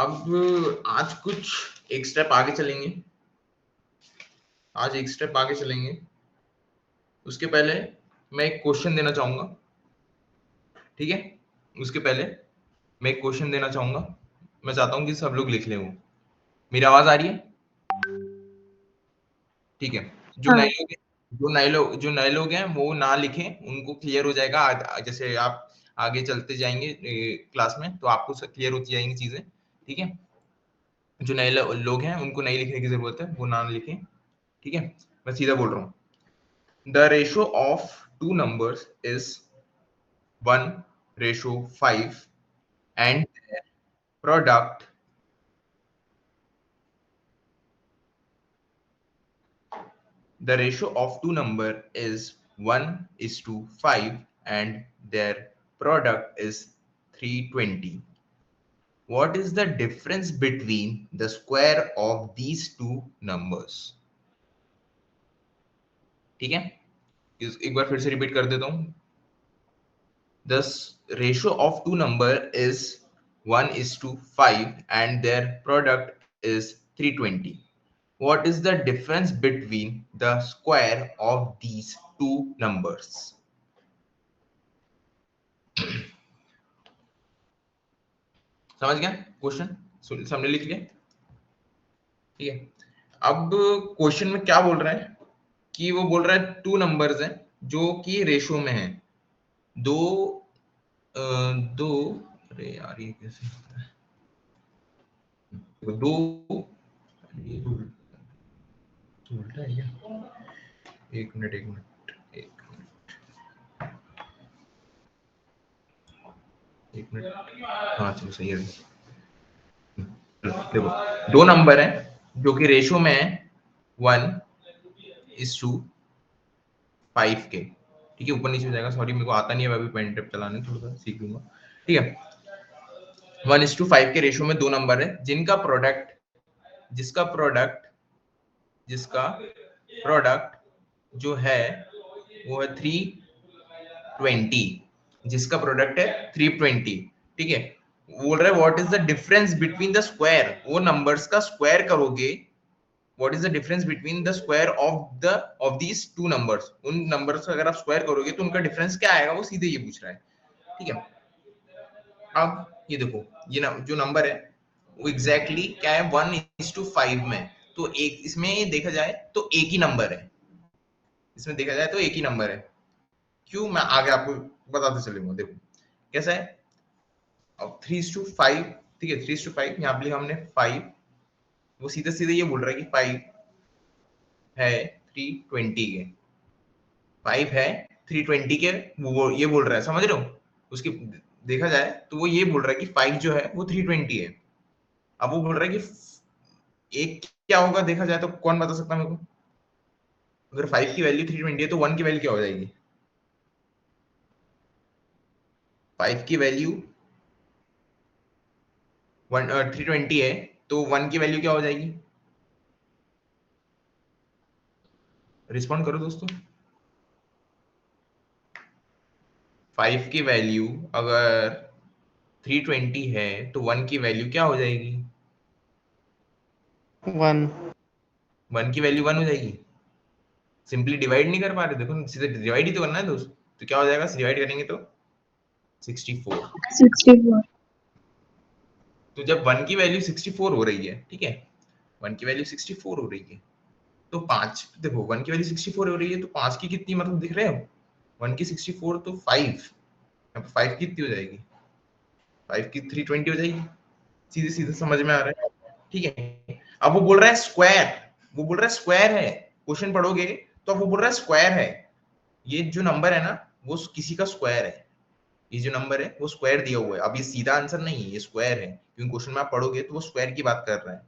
अब आज कुछ एक स्टेप आगे चलेंगे। आज एक स्टेप आगे चलेंगे। उसके पहले मैं एक क्वेश्चन देना चाहूंगा, ठीक है? उसके पहले मैं एक क्वेश्चन देना चाहूंगा। मैं चाहता हूं कि सब लोग लिख लें वो। मेरी आवाज आ रही है? ठीक है। जो हाँ। नए लोग हैं, जो नए लोग हैं वो ना लिखें, उनको क्लियर हो जाएगा। जैसे आप आगे चलते जाएंगे क्लास में तो आपको क्लियर होती जाएंगी चीजें, ठीक है? जो नए लोग हैं उनको नहीं लिखने की जरूरत है, वो ना लिखें, ठीक है? मैं सीधा बोल रहा हूँ। The ratio of two numbers is 1:5 and their product the ratio of two number is 1:5 and their product is 320. What is the difference between the square of these two numbers? ठीक है, एक बार फिर से रिपीट कर देता हूं। The ratio of two number is 1:5 and their product is 320. What is the difference between the square of these two numbers? समझ गया क्वेश्चन? सबने लिख लिया? ठीक है। अब क्वेश्चन में क्या बोल रहा है कि वो बोल रहा है टू नंबर्स हैं जो कि रेशो में है। दो दो, अरे यार ये कैसे होता है? दो, ये उल्टा है क्या? एक मिनट एक मिनट एक मिनट हाँ चलो सही है। देखो दो नंबर है जो कि रेशो में है 1:5 के, ठीक है? ऊपर नीचे हो जाएगा, सॉरी मेरे को आता नहीं है, मैं अभी पेन टेप चलाने थोड़ा सा सीख लूंगा, ठीक है? 1:5 के रेशो में दो नंबर है जिसका प्रोडक्ट जो है वो है 320, जिसका प्रोडक्ट है 320, ठीक है? बोल रहा है what is the difference between the square, वो नंबर्स का स्क्वायर करोगे, what is the difference between the square of these two numbers, उन नंबर्स का अगर आप स्क्वायर करोगे तो उनका डिफरेंस क्या आएगा, वो सीधे ये पूछ रहा है, ठीक है? अब ये देखो, ये जो नंबर है वो एग्जैक्टली क्या है, 1:5 में। तो एक इसमें देखा जाए तो एक ही नंबर है, इसमें देखा जाए तो एक ही नंबर है। क्यों, मैं आगे आपको बताते चलूंगा। देखो कैसा है। अब 3:5, ठीक है? 3:5 यहाँ पे लिखा हमने 5, वो सीधे सीधे ये बोल रहा है कि 5 है 320 के, 5 है 320 के, वो ये बोल रहा है, समझ रहे हो? उसकी देखा जाए तो वो ये बोल रहा है कि 5 जो है वो 320 है। अब वो बोल रहा है कि एक क्या होगा, देखा जाए तो कौन बता सकता है मेरे को? अगर 5 की वैल्यू 320 है तो 1 की वैल्यू क्या हो जाएगी? 5 की वैल्यू 320 है तो 1 की वैल्यू क्या हो जाएगी? रिस्पॉन्ड करो दोस्तों। 5 की वैल्यू अगर 320 है तो 1 की वैल्यू क्या हो जाएगी? 1 1 की वैल्यू 1 हो जाएगी। सिंपली डिवाइड नहीं कर पा रहे, देखो सीधे डिवाइड ही तो करना है दोस्त। तो क्या हो जाएगा, डिवाइड करेंगे तो 64। 64 तो जब 1 की वैल्यू 64 हो रही है, ठीक है? 1 की वैल्यू 64 हो रही है तो 5, देखो 1 की वैल्यू 64 हो रही है तो 5 की कितनी, मतलब दिख रहे हो? 1 की 64 तो 5, यहाँ पे 5 की कितनी हो जाएगी? 5 की 320 हो जाएगी। सीधे सीधे समझ में आ रहा है, ठीक है? अब वो बोल रहा है स्क्वायर, वो बोल रहा है स्क्वायर है। क्वेश्चन पढ़ोगे तो अब वो बोल रहा है स्क्वायर है। ये जो नंबर है ना वो किसी का स्क्वायर है। ये जो नंबर है वो स्क्वायर दिया हुआ है। अब ये सीधा आंसर नहीं है, ये स्क्वायर है, क्योंकि क्वेश्चन में आप पढ़ोगे तो वो स्क्वायर की बात कर रहा है।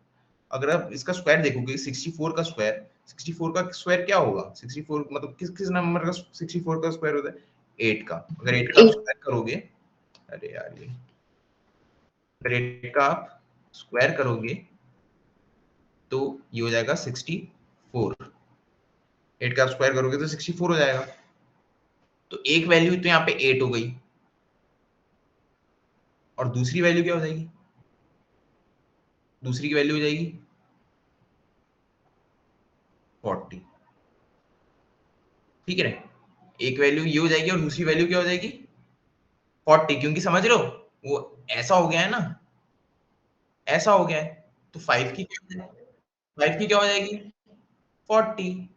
अगर आप इसका स्क्वायर देखोगे 64 का स्क्वायर, 64 का स्क्वायर क्या होगा? 64 मतलब किस किस नंबर का 64 का स्क्वायर होता है? 8 का। अगर 8 का आप स्क्वायर करोगे, अरे यार ये, अगर 8 का आप स्क्वायर करोगे तो ये हो जाएगा 64। 8 का आप स्क्वायर करोगे तो 64 हो जाएगा। तो एक वैल्यू तो यहाँ पे 8 हो गई और दूसरी वैल्यू क्या हो जाएगी? दूसरी की वैल्यू हो जाएगी 40, ठीक है। एक वैल्यू ये हो जाएगी और दूसरी वैल्यू क्या हो जाएगी 40, क्योंकि समझ रहे हो वो ऐसा हो गया है ना, ऐसा हो गया है। तो 5 की क्या हो जाएगी 40।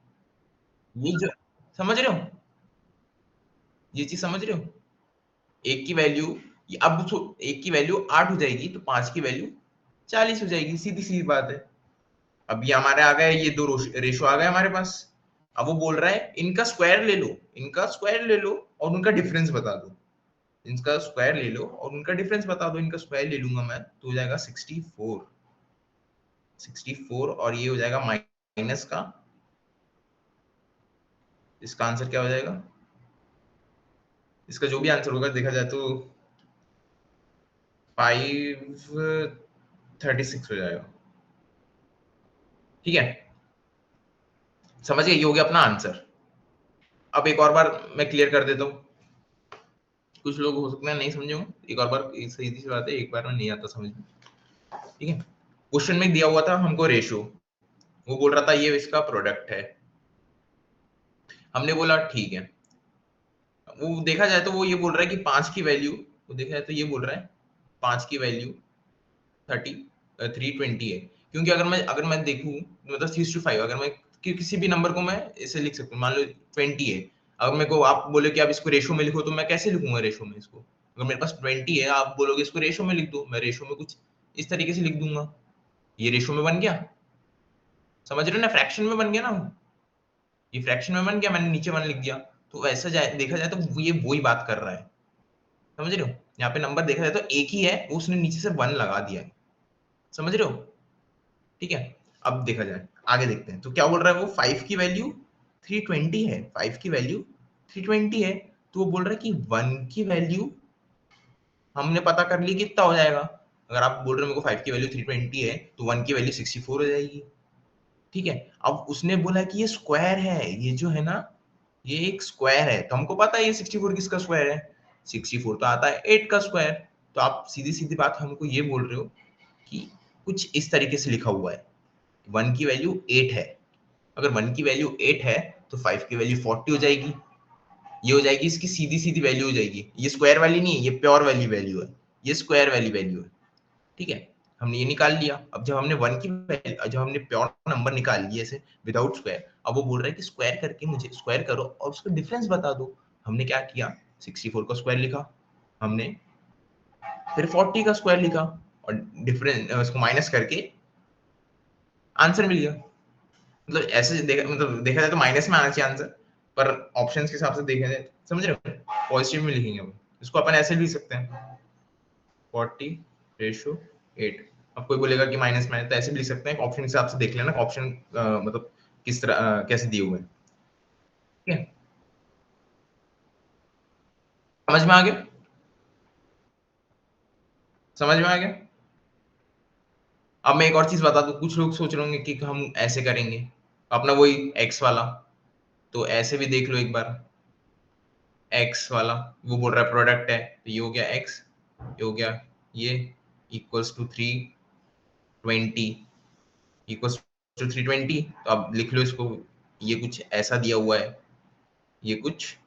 ये जो समझ रहे हो, ये चीज समझ रहे हो, एक की वैल्यू एक की वैल्यू 8 हो जाएगी तो 5 की वैल्यू 40 हो जाएगी, सीधी सीधी बात है। अब ये हमारे आ गए, ये दो रेशो आ गए हमारे पास। अब वो बोल रहा है इनका स्क्वायर ले लो, इनका स्क्वायर ले लो और उनका डिफरेंस बता दो। इनका स्क्वायर ले लो और उनका डिफरेंस बता दो। इनका स्क्वायर ले लूंगा मैं तो हो जाएगा 64, 64 और ये हो जाएगा माइनस का, इसका आंसर क्या हो जाएगा, इसका जो भी आंसर होगा देखा जाए तो 536 हो जाएगा, ठीक है। समझ गए, ये हो गया अपना आंसर। अब एक और बार मैं क्लियर कर देता हूँ, कुछ लोग हो सकते हैं नहीं समझे हो, एक और बार, सही सी बात है, एक बार में नहीं आता समझ में, ठीक है। क्वेश्चन में दिया हुआ था हमको रेशो, वो बोल रहा था ये इसका प्रोडक्ट है, हमने बोला ठीक है। वो देखा जाए तो वो ये बोल रहा है कि 5 की वैल्यू, वो देखा जाए तो ये बोल रहा है 5 की वैल्यू 320 है, क्योंकि अगर मैं देखूं मतलब 3 to 5, अगर मैं किसी भी नंबर को मैं इसे लिख सकता हूँ, मान लो 20 है, अगर मेरे को आप बोले कि आप इसको रेशो में लिखो तो मैं कैसे लिखूंगा रेशो में इसको, अगर मेरे पास 20 है आप बोलोगे इसको रेशो में लिख दो, मैं रेशो में कुछ इस तरीके से लिख दूंगा, ये रेशो में बन गया, समझ रहे हो ना, फ्रैक्शन में बन गया ना, ये फ्रैक्शन में बन गया, मैंने नीचे 1 लिख दिया। तो वैसा देखा जाए तो ये वही बात कर रहा है, समझ रहे हो, यहाँ पे नंबर देखा जाए तो एक ही है, उसने नीचे से 1 लगा दिया है, समझ रहे हो, ठीक है। अब देखा जाए, आगे देखते हैं तो क्या बोल रहा है वो, 5 की वैल्यू 320 है, 5 की वैल्यू 320 है, तो वो बोल रहा है कि 1 की वैल्यू हमने पता कर ली कितना हो जाएगा। अगर आप बोल रहे हो मेरे को 5 की वैल्यू 320 है तो 1 की वैल्यू 64 हो जाएगी, ठीक है। अब उसने बोला कि ये स्क्वायर है, ये जो है ना ये एक स्क्वायर है, तो हमको पता है ये 64 किसका स्क्वायर है, 64 तो आता है 8 का स्क्वायर। तो आप सीधी सीधी बात हमको ये बोल रहे हो कि कुछ इस तरीके से लिखा हुआ है, 1 की वैल्यू 8 है, अगर 1 की वैल्यू 8 है तो 5 की वैल्यू 40 हो जाएगी, ये हो जाएगी इसकी सीधी सीधी वैल्यू हो जाएगी, ये स्क्वायर वाली नहीं है, ये प्योर वाली वैल्यू है, ये स्क्वायर वाली वैल्यू है, ठीक है। हमने ये निकाल लिया। अब जब हमने 1 की वैल्यू, जब हमने प्योर नंबर निकाल लिया ऐसे विदाउट स्क्वायर, अब वो बोल रहा है कि स्क्वायर करके मुझे स्क्वायर करो और उसका डिफरेंस बता दो। हमने क्या किया, 64 का स्क्वायर लिखा हमने, फिर 40 का स्क्वायर लिखा और डिफरेंस उसको माइनस करके आंसर मिल गया। मतलब ऐसे देखा जाए तो माइनस में आना चाहिए आंसर, पर ऑप्शंस के हिसाब से देखा जाए, समझ रहे हो, पॉजिटिव में लिखेंगे हम इसको, अपन ऐसे भी लिख सकते हैं 40:8। अब कोई बोलेगा कि माइनस में है तो ऐसे भी लिख सकते हैं, ऑप्शन के हिसाब से देख लेना ऑप्शन मतलब किस तरह कैसे दिए हुए हैं, ठीक है। समझ में आ गया, समझ में आ गया। अब मैं एक और चीज बता दूं, कुछ लोग सोच रहे होंगे कि हम ऐसे करेंगे अपना वही एक्स वाला, तो ऐसे भी देख लो एक बार, एक्स वाला वो बोल रहा है प्रोडक्ट है, तो ये हो गया एक्स, ये हो गया ये इक्वल्स टू 320, इक्वल्स टू 320, तो अब लिख लो इसको, ये कुछ ऐसा दिया हुआ है, ये कुछ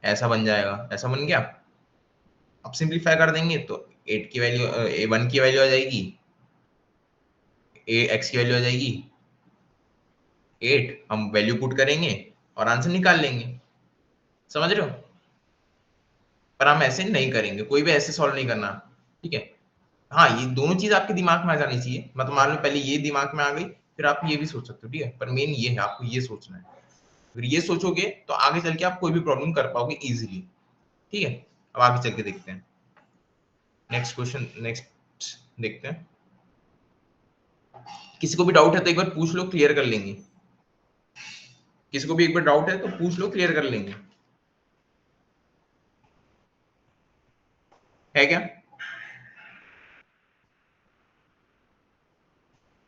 ऐसा बन जाएगा, ऐसा बन गया। अब सिंपलीफाई कर देंगे तो 8 की वैल्यू 1 की वैल्यू आ जाएगी, एक्स की वैल्यू आ जाएगी 8, हम वैल्यू पुट करेंगे और आंसर निकाल लेंगे, समझ रहे हो। पर हम ऐसे नहीं करेंगे, कोई भी ऐसे सॉल्व नहीं करना, ठीक है। हाँ, ये दोनों चीज आपके दिमाग में आ जानी चाहिए, मतलब मान लो पहले ये दिमाग में आ गई, फिर आप ये भी सोच सकते हो, ठीक है, पर मेन ये है आपको ये सोचना है, अगर ये सोचोगे तो आगे चल के आप कोई भी प्रॉब्लम कर पाओगे इजीली, ठीक है। अब आगे चल के देखते हैं नेक्स्ट क्वेश्चन, नेक्स्ट देखते हैं। किसी को भी डाउट है तो एक बार पूछ लो, क्लियर कर लेंगे। किसी को भी एक बार डाउट है तो पूछ लो, क्लियर कर लेंगे, है क्या,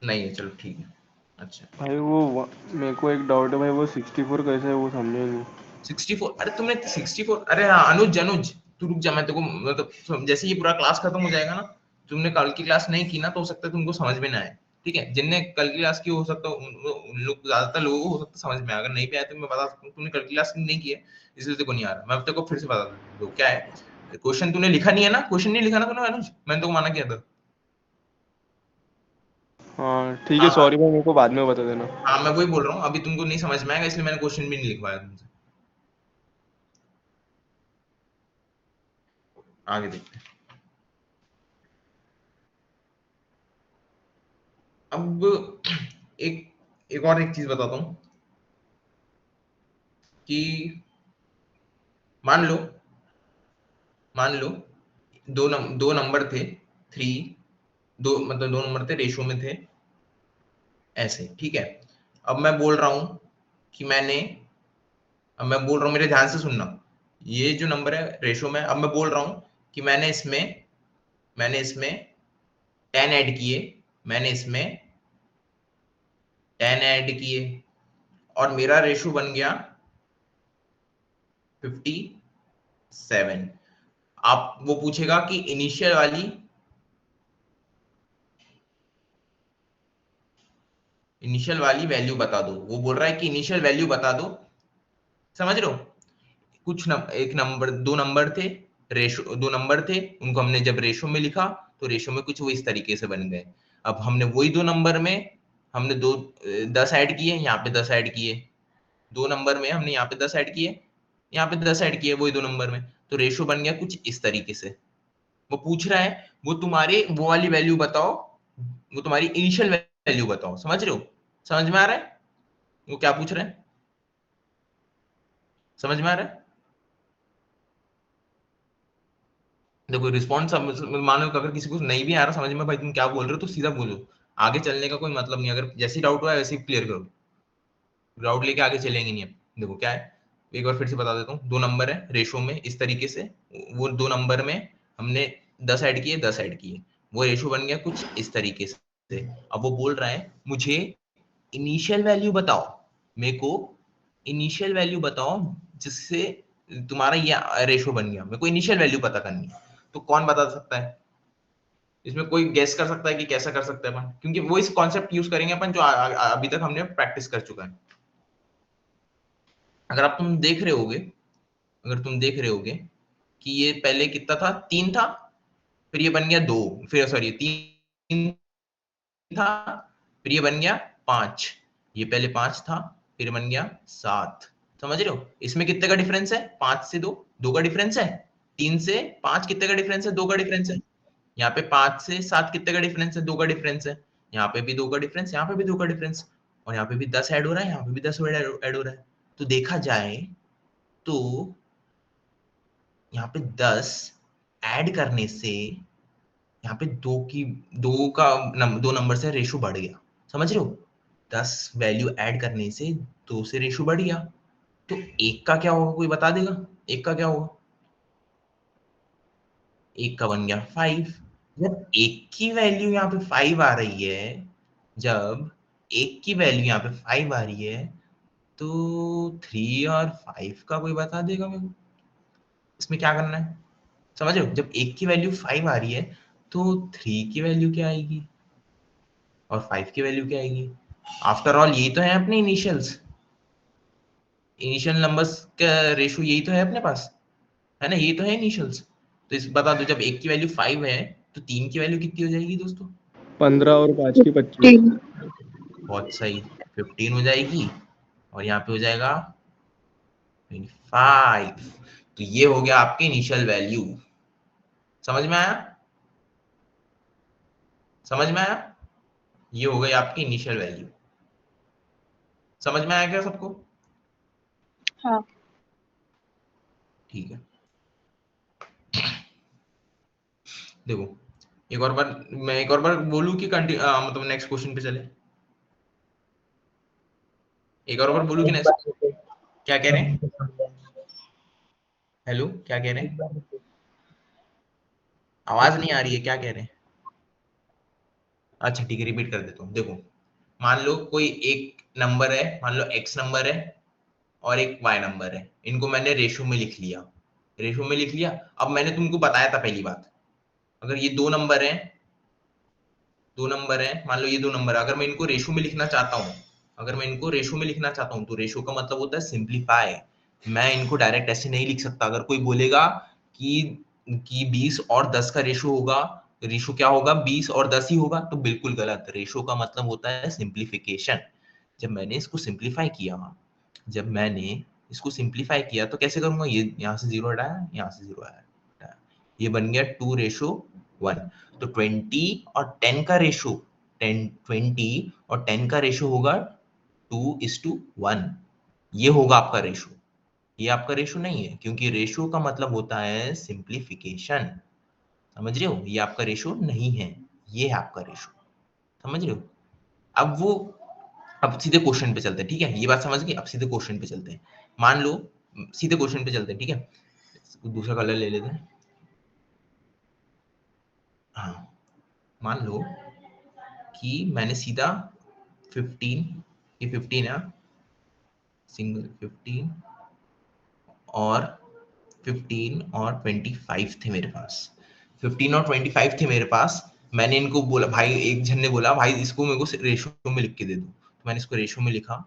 नहीं है, चलो ठीक है। अच्छा भाई वो मेरे को एक डाउट है भाई, वो 64 कैसे है वो समझे नहीं। 64, अरे तुमने 64, अरे हाँ अनुज अनुज, तू रुक जा, मैं तेको मतलब जैसे ये पूरा क्लास खत्म हो जाएगा ना तुमने कल की क्लास नहीं की ना तो हो सकता है तुमको समझ में ना आए, ठीक है। जिनने कल की क्लास की हो सकता है उन लोग, ज्यादातर लोगों को हो सकता है समझ में आए। अगर नहीं भी आया तो मैं बता सकता हूँ तुमने कल की क्लास नहीं की है इसलिए तेरे को नहीं आ रहा। मैं अब तेरे को फिर से बता दूँ क्या है क्वेश्चन। तूने लिखा नहीं है ना, क्वेश्चन नहीं लिखा ना तूने अनुज, मैंने तो माना किया था। हाँ ठीक है, हाँ सॉरी भाई, मेरे को बाद में बता देना। हाँ, मैं वही बोल रहा हूँ, अभी तुमको नहीं समझ में आएगा इसलिए मैंने क्वेश्चन भी नहीं लिखवाया तुमसे। आगे देखते हैं। अब एक एक और एक चीज बताता हूँ कि मान लो मान लो दो नंबर थे, थ्री, दो मतलब दो नंबर थे रेशो में थे ऐसे, ठीक है। अब मैं बोल रहा हूं कि अब मैं बोल रहा हूं, मेरे ध्यान से सुनना। ये जो नंबर है रेशो में, अब मैं बोल रहा हूं कि मैंने इसमें 10 ऐड किए, मैंने इसमें 10 ऐड किए और मेरा रेशो बन गया 57। आप वो पूछेगा कि इनिशियल वाली वैल्यू बता दो। वो बोल रहा है कि इनिशियल वैल्यू बता दो, समझ रहे हो। एक नंबर, दो नंबर थे, रेशो दो नंबर थे, उनको हमने जब रेशो में लिखा तो रेशो में कुछ वो इस तरीके से बन गए। अब हमने वही दो नंबर में हमने 10 ऐड किए, यहाँ पे 10 ऐड किए, दो नंबर में हमने यहाँ पे 10 ऐड किए, यहाँ पे 10 ऐड किए वही दो नंबर में, तो रेशो बन गया कुछ इस तरीके से। वो पूछ रहा है वो तुम्हारे वो वाली वैल्यू बताओ, वो तुम्हारी इनिशियल वैल्यू बताओ, समझ रहे हो, समझ में आ रहा है वो क्या पूछ रहे हैं, समझ में आ रहा है। देखो रिस्पॉन्स, मानो कि अगर किसी को नहीं भी आ रहा समझ में भाई तुम क्या बोल रहे हो तो सीधा बोलो, आगे चलने का कोई मतलब नहीं। अगर जैसी डाउट हुआ है वैसे ही क्लियर करो, डाउट लेके आगे चलेंगे नहीं। अब देखो क्या है, एक बार फिर से बता देता हूँ। दो नंबर है रेशो में इस तरीके से, वो दो नंबर में हमने 10 ऐड किए, 10 ऐड किए, वो रेशो बन गया कुछ इस तरीके से। अब वो बोल रहा है मुझे इनिशियल वैल्यू बताओ, मेरे को इनिशियल वैल्यू बताओ जिससे तुम्हारा ये रेशो बन गया, मेरे को इनिशियल वैल्यू पता करनी है। तो कौन बता सकता है इसमें, कोई गेस कर सकता है कि कैसा कर सकते हैं अपन, क्योंकि वो इस कॉन्सेप्ट यूज करेंगे अपन जो अभी तक हमने प्रैक्टिस कर चुका है। अगर आप तुम देख रहे होगे, अगर तुम देख रहे होगे कि ये पहले कितना था, 3 था, फिर ये बन गया 2, फिर सॉरी 3 था, फिर ये बन गया 5, ये पहले 5 था, फिर बन गया 7। समझ रहे हो, इसमें कितने का डिफरेंस है, 5 से 2, 2 का डिफरेंस है। 3 से 5 कितने का डिफरेंस है, 2 का डिफरेंस है। यहाँ पे 5 से 7 कितने का डिफरेंस है, 2 का डिफरेंस है। यहाँ पे भी 2 का डिफरेंस, यहाँ पे भी 2 का डिफरेंस, और यहाँ पे भी 10 ऐड हो रहा है, यहाँ पे भी 10 ऐड हो रहा है। तो देखा जाए तो यहाँ पे 10 ऐड करने से यहाँ पे दो नंबर से रेशो बढ़ गया, समझ रहे हो। 10 वैल्यू ऐड करने से 2 से रेशो बढ़ गया। तो एक का क्या होगा, कोई बता देगा एक का क्या होगा। एक का बन गया 5। जब एक की वैल्यू यहाँ पे 5 आ रही है, जब एक की वैल्यू यहाँ पे 5 आ रही है, तो 3 और 5 का कोई बता देगा मेरे को, इसमें क्या करना है। समझ रहे हो, जब एक की वैल्यू 5 आ रही है तो 3 की वैल्यू क्या आएगी और 5 की वैल्यू क्या आएगी। आफ्टर ऑल यही तो है अपने इनिशियल्स, इनिशियल नंबर्स का रेशो यही तो है अपने पास, है ना, ये तो है इनिशियल्स। तो इस बता दो जब एक की वैल्यू 5 है तो 3 की वैल्यू कितनी हो जाएगी दोस्तों। 15 और 5 की 25। 15। बहुत सही, 15 हो जाएगी और यहाँ पे हो जाएगा 25। तो ये हो गया आपके इनिशियल वैल्यू। समझ में आया, समझ में आया, ये हो गई आपकी इनिशियल वैल्यू। समझ में आया क्या सबको, हाँ। ठीक है। देखो एक और बार, मैं एक और बार बोलूं कि मतलब नेक्स्ट क्वेश्चन पे चले, एक और बार बोलूं कि नेक्स्ट, क्या कह रहे हैं, हेलो क्या कह रहे हैं, आवाज नहीं आ रही है, क्या कह रहे हैं। अच्छा ठीक है, रिपीट कर देता हूँ। देखो मान लो कोई एक नंबर है, मान लो एक्स नंबर है और एक वाई नंबर है, इनको मैंने रेशो में लिख लिया, रेशो में लिख लिया। अब मैंने तुमको बताया था पहली बात, अगर ये दो नंबर हैं दो नंबर है, मान लो ये दो नंबर है, अगर मैं इनको रेशो में लिखना चाहता हूँ, अगर मैं इनको रेशो में लिखना चाहता हूँ तो रेशो का मतलब होता है सिंप्लीफाई। मैं इनको डायरेक्ट ऐसे नहीं लिख सकता। अगर कोई बोलेगा कि 20 और 10 का रेशो होगा, रेशो क्या होगा, 20 और 10 ही होगा, तो बिल्कुल गलत। रेशो का मतलब होता है सिंप्लीफिकेशन। जब मैंने इसको सिंप्लीफाई किया, जब मैंने इसको सिंप्लीफाई किया तो कैसे करूंगा, ये यहाँ से 0 हटाया, यहाँ से 0 आया, ये बन गया 2:1। तो 20 और 10 का रेशो, 20 और 10 का रेशो होगा 2:1। ये होगा आपका रेशो। ये आपका रेशो नहीं है, क्योंकि रेशो का मतलब होता है सिंप्लीफिकेशन। समझ रहे हो, ये आपका रेशो नहीं है, ये है आपका रेशो। समझ रहे हो। अब सीधे क्वेश्चन पे चलते हैं, ठीक है, ये बात समझ गए। अब सीधे क्वेश्चन पे चलते हैं। मान लो, सीधे क्वेश्चन पे चलते हैं, ठीक है। दूसरा कलर ले लेते हैं। हाँ, मान लो कि मैंने सीधा 15, ये 15 है, सिंगल 15 और 15 और 25 थे मेरे पास। 15 और 25 थे मेरे पास। मैंने इनको बोला, भाई एक जन ने बोला भाई इसको मेरे को रेशो में लिख के दे दो, तो मैंने इसको रेशो में लिखा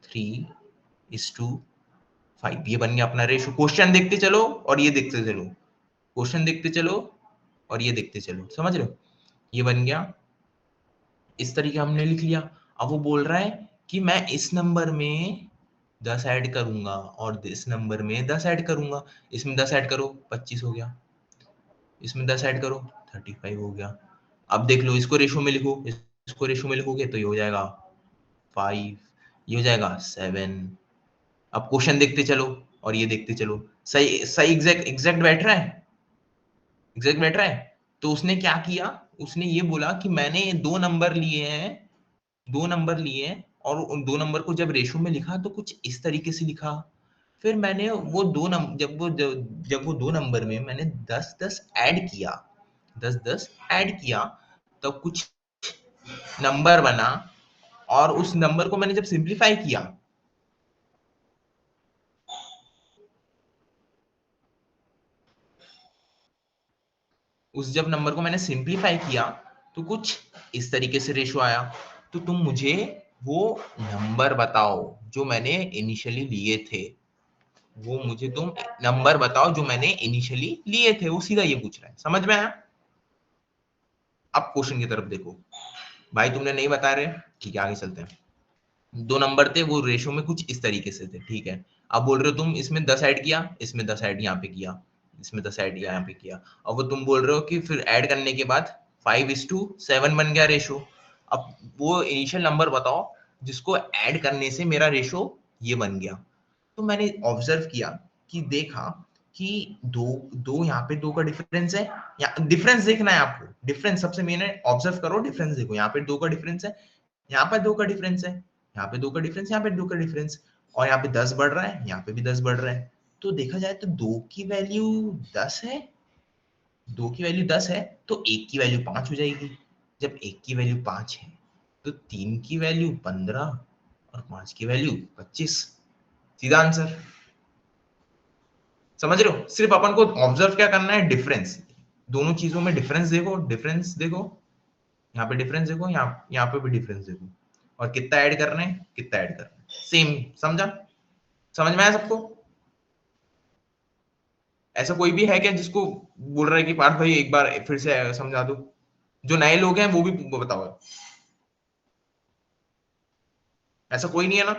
3:5। ये बन गया अपना रेशो। क्वेश्चन देखते चलो और ये देखते चलो, क्वेश्चन देखते चलो और ये देखते चलो, समझ रहे हो। ये बन गया, इस तरीके हमने लिख लिया। अब वो बोल रहा है कि मैं इस नंबर में 10 ऐड करूंगा और इस नंबर में 10 ऐड करूंगा। इसमें 10 ऐड करो 25 हो गया, इसमें 10 ऐड करो 35 हो गया। अब देख लो, इसको रेशो में लिखो, इसको रेशो में लिखोगे तो ये हो जाएगा 5, ये हो जाएगा 7। अब क्वेश्चन देखते चलो और ये देखते चलो, सही सही एग्जैक्ट एग्जैक्ट बैठ रहा है, एग्जैक्ट बैठ रहा है। तो उसने क्या किया, उसने ये बोला कि मैंने दो नंबर लिए हैं, दो नंबर लिए और उन दो नंबर को जब रेशो में लिखा तो कुछ इस तरीके से लिखा। फिर मैंने वो दो नंबर, जब वो दो नंबर में मैंने 10-10 ऐड किया, 10-10 ऐड किया, तो कुछ नंबर बना। और उस नंबर को मैंने जब सिंप्लीफाई किया, उस जब नंबर को मैंने सिंप्लीफाई किया तो कुछ इस तरीके से रेशो आया। तो तुम मुझे वो नंबर बताओ जो मैंने इनिशियली लिए थे, वो मुझे तुम नंबर बताओ जो मैंने इनिशियली लिए थे। वो सीधा ये पूछ रहा है, समझ में आया। अब क्वेश्चन की तरफ देखो। भाई तुमने नहीं बता रहे, ठीक है आगे चलते हैं। दो नंबर थे, वो रेशो में कुछ इस तरीके से थे, ठीक है। अब बोल रहे हो तुम इसमें 10 ऐड किया, इसमें 10 ऐड यहाँ पे किया, इसमें 10 ऐड यहाँ पे किया। अब वो तुम बोल रहे हो कि फिर ऐड करने के बाद 5:7 बन गया रेशो। अब वो इनिशियल नंबर बताओ जिसको ऐड करने से मेरा रेशो ये बन गया। तो मैंने ऑब्जर्व किया कि देखा कि दो दो यहाँ पे दो का डिफरेंस है। यहाँ डिफरेंस देखना है आपको, डिफरेंस सबसे मेन है। ऑब्जर्व करो, डिफरेंस देखो, यहाँ पे दो का डिफरेंस है, यहाँ पे दो का डिफरेंस है, यहाँ पे दो का डिफरेंस, यहाँ पे दो का डिफरेंस, और यहाँ पे 10 बढ़ रहा है, यहाँ पे भी 10 बढ़ रहा है। तो देखा जाए तो दो की वैल्यू 10 है, दो की वैल्यू 10 है, तो एक की वैल्यू 5 हो जाएगी। जब एक की वैल्यू 5 है तो तीन की वैल्यू 15 और 5 की वैल्यू 25। सीधा आंसर। समझ रहे हो, सिर्फ अपन को ऑब्जर्व क्या करना है, डिफरेंस। दोनों चीजों में डिफरेंस देखो, डिफरेंस देखो, यहाँ पे डिफरेंस देखो, यहाँ पे भी डिफरेंस देखो, और कितना ऐड कर रहे हैं, कितना ऐड कर रहे हैं, सेम। समझा, समझ में आया सबको। ऐसा कोई भी है क्या जिसको बोल रहा है कि पार्थ भाई एक बार फिर से समझा दो। जो नए लोग हैं वो भी बताओ। ऐसा कोई नहीं है ना,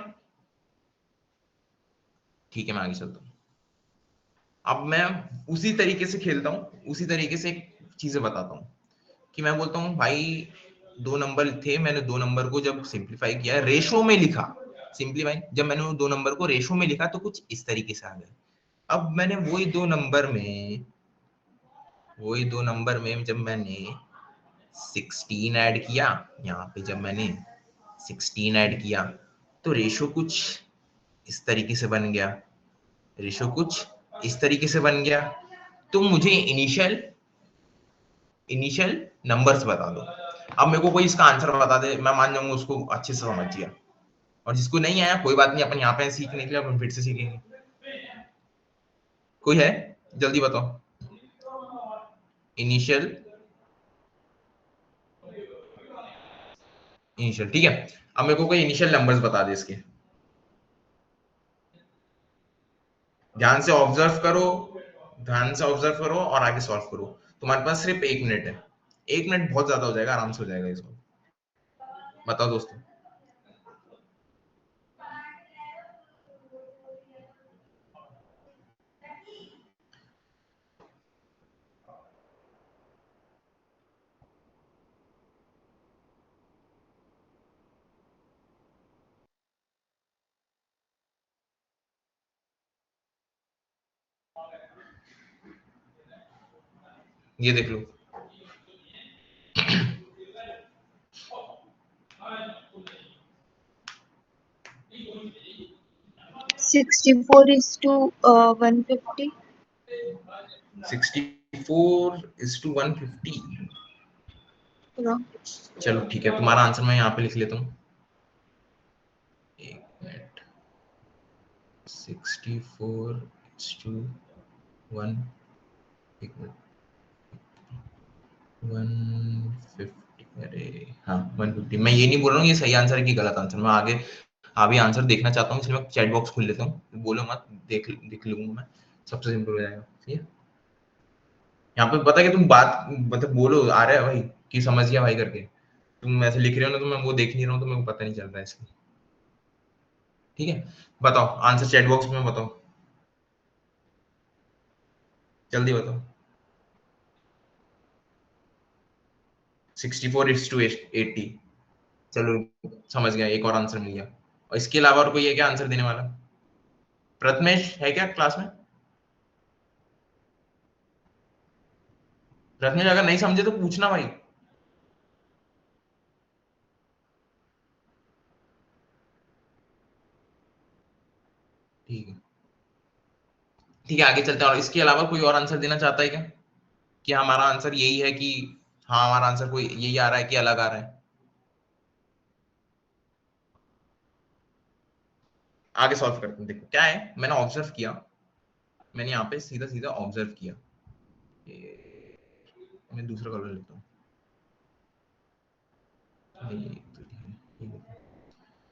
ठीक है मैं आगे चलता हूँ। अब मैं उसी तरीके से खेलता हूँ, उसी तरीके से चीजें बताता हूँ कि मैं बोलता हूँ भाई दो नंबर थे, मैंने दो नंबर को जब सिंप्लीफाई किया, रेशो में लिखा, सिंप्लीफाई जब मैंने वो दो नंबर को रेशो में लिखा तो कुछ इस तरीके से आ गए। अब मैंने वही दो नंबर में जब मैंने 16 ऐड किया, यहाँ पे जब मैंने 16 ऐड किया तो रेशो कुछ इस तरीके से बन गया, रेशो कुछ इस तरीके से बन गया। तो मुझे इनिशियल इनिशियल नंबर्स बता दो। अब मेरे को कोई इसका आंसर बता दे, मैं मान जाऊंगा उसको अच्छे से समझ गया। और जिसको नहीं आया कोई बात नहीं, अपन यहाँ पे सीखने के लिए अपन फिर से सीखेंगे। कोई है, जल्दी बताओ। इनिशियल इनिशियल, ठीक है। अब मेरे को कोई इनिशियल नंबर्स बता दे इसके, ध्यान से ऑब्जर्व करो, ध्यान से ऑब्जर्व करो और आगे सॉल्व करो। तुम्हारे पास सिर्फ 1 मिनट है, 1 मिनट बहुत ज्यादा हो जाएगा, आराम से हो जाएगा इसको। बताओ दोस्तों। ये देख लो, 64:150. 64:150। Wrong. चलो ठीक है, तुम्हारा आंसर मैं यहाँ पे लिख लेता हूँ। एक मिनट, 64:1, एक मिनट, 150, अरे हाँ 150। मैं ये नहीं बोल रहा हूँ ये सही आंसर है कि गलत आंसर, मैं आगे अभी आंसर देखना चाहता हूँ, इसलिए मैं चैट बॉक्स खोल लेता हूँ, बोलो मत, देख लूंगा मैं, सबसे सिंपल हो जाएगा। ठीक है, यहाँ पे पता है कि तुम बात मतलब बोलो आ रहा है भाई कि समझ गया भाई करके, तुम ऐसे लिख रहे हो ना तो मैं वो देख नहीं रहा हूँ, तो मेरे को पता नहीं चल रहा है इसलिए। ठीक है, बताओ आंसर चैट बॉक्स में बताओ, जल्दी बताओ। 64:80। चलो समझ गया, एक और आंसर मिल गया। और इसके अलावा और कोई है क्या आंसर देने वाला? प्रथमेश है क्या क्लास में? प्रथमेश अगर नहीं समझे तो पूछना भाई। ठीक है, ठीक है, आगे चलते हैं। और इसके अलावा कोई और आंसर देना चाहता है क्या, कि हमारा आंसर यही है, कि हाँ हमारा आंसर कोई यही आ रहा है कि अलग आ रहा है? आगे सॉल्व करते हैं। देखो क्या है, मैंने ऑब्जर्व किया, मैंने यहाँ पे सीधा सीधा ऑब्जर्व किया। मैं दूसरा कलर लेता हूँ।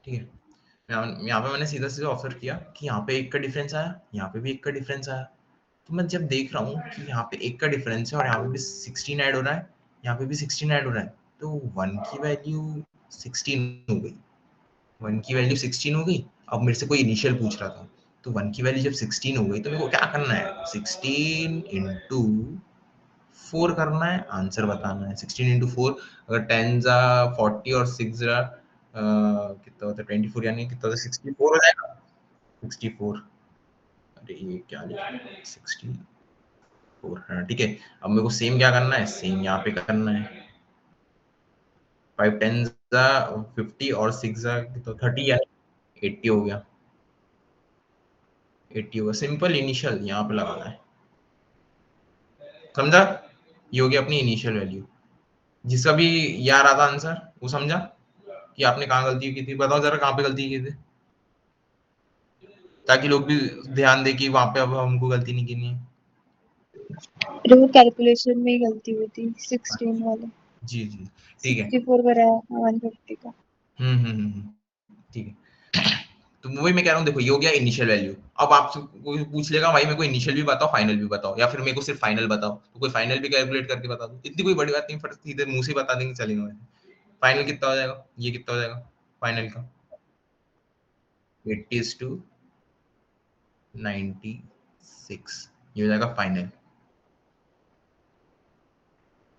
ठीक है, यहाँ पे मैंने सीधा सीधा ऑब्जर्व किया कि यहाँ पे 1 का डिफरेंस आया, यहाँ पे भी 1 का डिफरेंस आया। तो मैं जब देख रहा हूँ कि यहाँ पे 1 का डिफरेंस है और यहाँ पे भी 16 ऐड हो रहा है, यहाँ पे भी 16 ऐड हो रहा है, तो 1 की वैल्यू 16 हो गई, 1 की वैल्यू 16 हो गई। अब मेरे से कोई इनिशियल पूछ रहा था, तो 1 की वैल्यू जब 16 हो गई तो मेरे को क्या करना है, 16 इंटू 4 करना है, आंसर बताना है। 16 इंटू 4, अगर 10 जा 40 और 6 जा कितना होता है 24, यानी कितना होता है 64 हो जाएगा। 64, अरे ये क्या लिखा है 64, हाँ ठीक है। अब मेरे को सेम क्या करना है, सेम यहाँ पे करना है। 5 10 जा 50 और 6 जा कितना 30, यानी 80 हो गया, 80 होगा। सिंपल इनिशियल यहाँ पे लगाना है, समझा? ये हो गया अपनी इनिशियल वैल्यू। जिसका भी यार आता आंसर वो समझा कि आपने कहाँ गलती की थी, बताओ जरा कहाँ पे गलती की थी, ताकि लोग भी ध्यान दे कि वहां पे अब हमको गलती नहीं करनी है। अरे वो कैलकुलेशन में ही गलती हुई थी 16 वाले। जी जी, ठीक है। 64 बनाया 150 का। ठीक है, तो वही मैं कह रहा हूँ, देखो ये हो गया इनिशियल वैल्यू। अब आपसे कोई पूछ लेगा भाई मेरे को इनिशियल भी बताओ फाइनल भी बताओ, या फिर मेरे को सिर्फ फाइनल बताओ, तो कोई फाइनल भी कैलकुलेट करके बता दो, इतनी कोई बड़ी बात नहीं, फट सीधे मुंह से बता देंगे चलेगा। फाइनल कितना हो जाएगा, ये कितना हो जाएगा फाइनल का, 80:96, ये हो जाएगा फाइनल।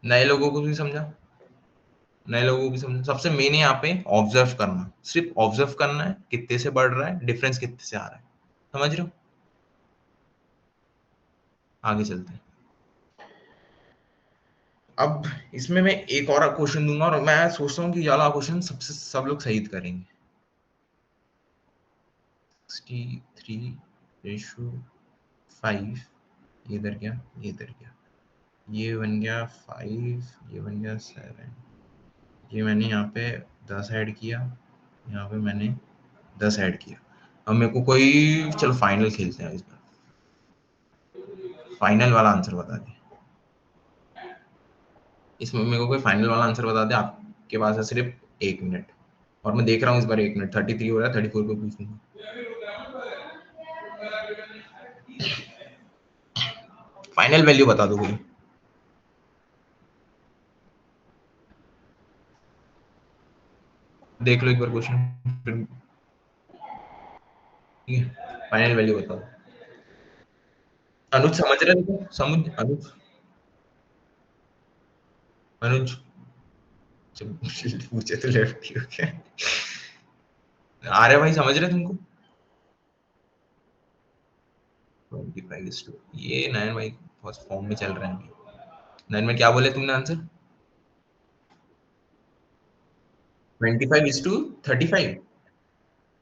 नए लोगों को भी समझा, नए लोगों की समझ, सबसे मेन है यहाँ पे ऑब्जर्व करना, सिर्फ ऑब्जर्व करना है कितने से बढ़ रहा है, डिफरेंस कितने से आ रहा है, समझ रहे हो? आगे चलते हैं। अब इसमें मैं एक और क्वेश्चन दूंगा, और मैं सोचता हूँ कि ये वाला क्वेश्चन सबसे सब लोग सही करेंगे। 63:5, ये इधर गया, ये इधर गया, ये बन गया 5, ये बन गया 7, ये मैंने यहाँ पे 10 ऐड किया, यहाँ पे मैंने 10 ऐड किया। अब मेरे को कोई, चलो फाइनल खेलते हैं इस बार, फाइनल वाला आंसर बता दे। इसमें मेरे को कोई फाइनल वाला आंसर बता दे, आपके पास है सिर्फ 1 मिनट। और मैं देख रहा हूँ इस बार 1 मिनट 33 हो रहा है, 34 पे पूछूंगा। फाइनल वैल्यू बता दो कोई। देख लो एक बार क्वेश्चन, ठीक है, फाइनल वैल्यू बताओ। अनुज समझ रहे हो? समझ अनुज, अनुज जब पूछे तो लेफ्ट ही हो क्या? आर्य भाई समझ रहे तुमको? 25 ये नयन भाई फर्स्ट फॉर्म में चल रहे हैं। नयन में क्या बोले तुमने आंसर? 25:35।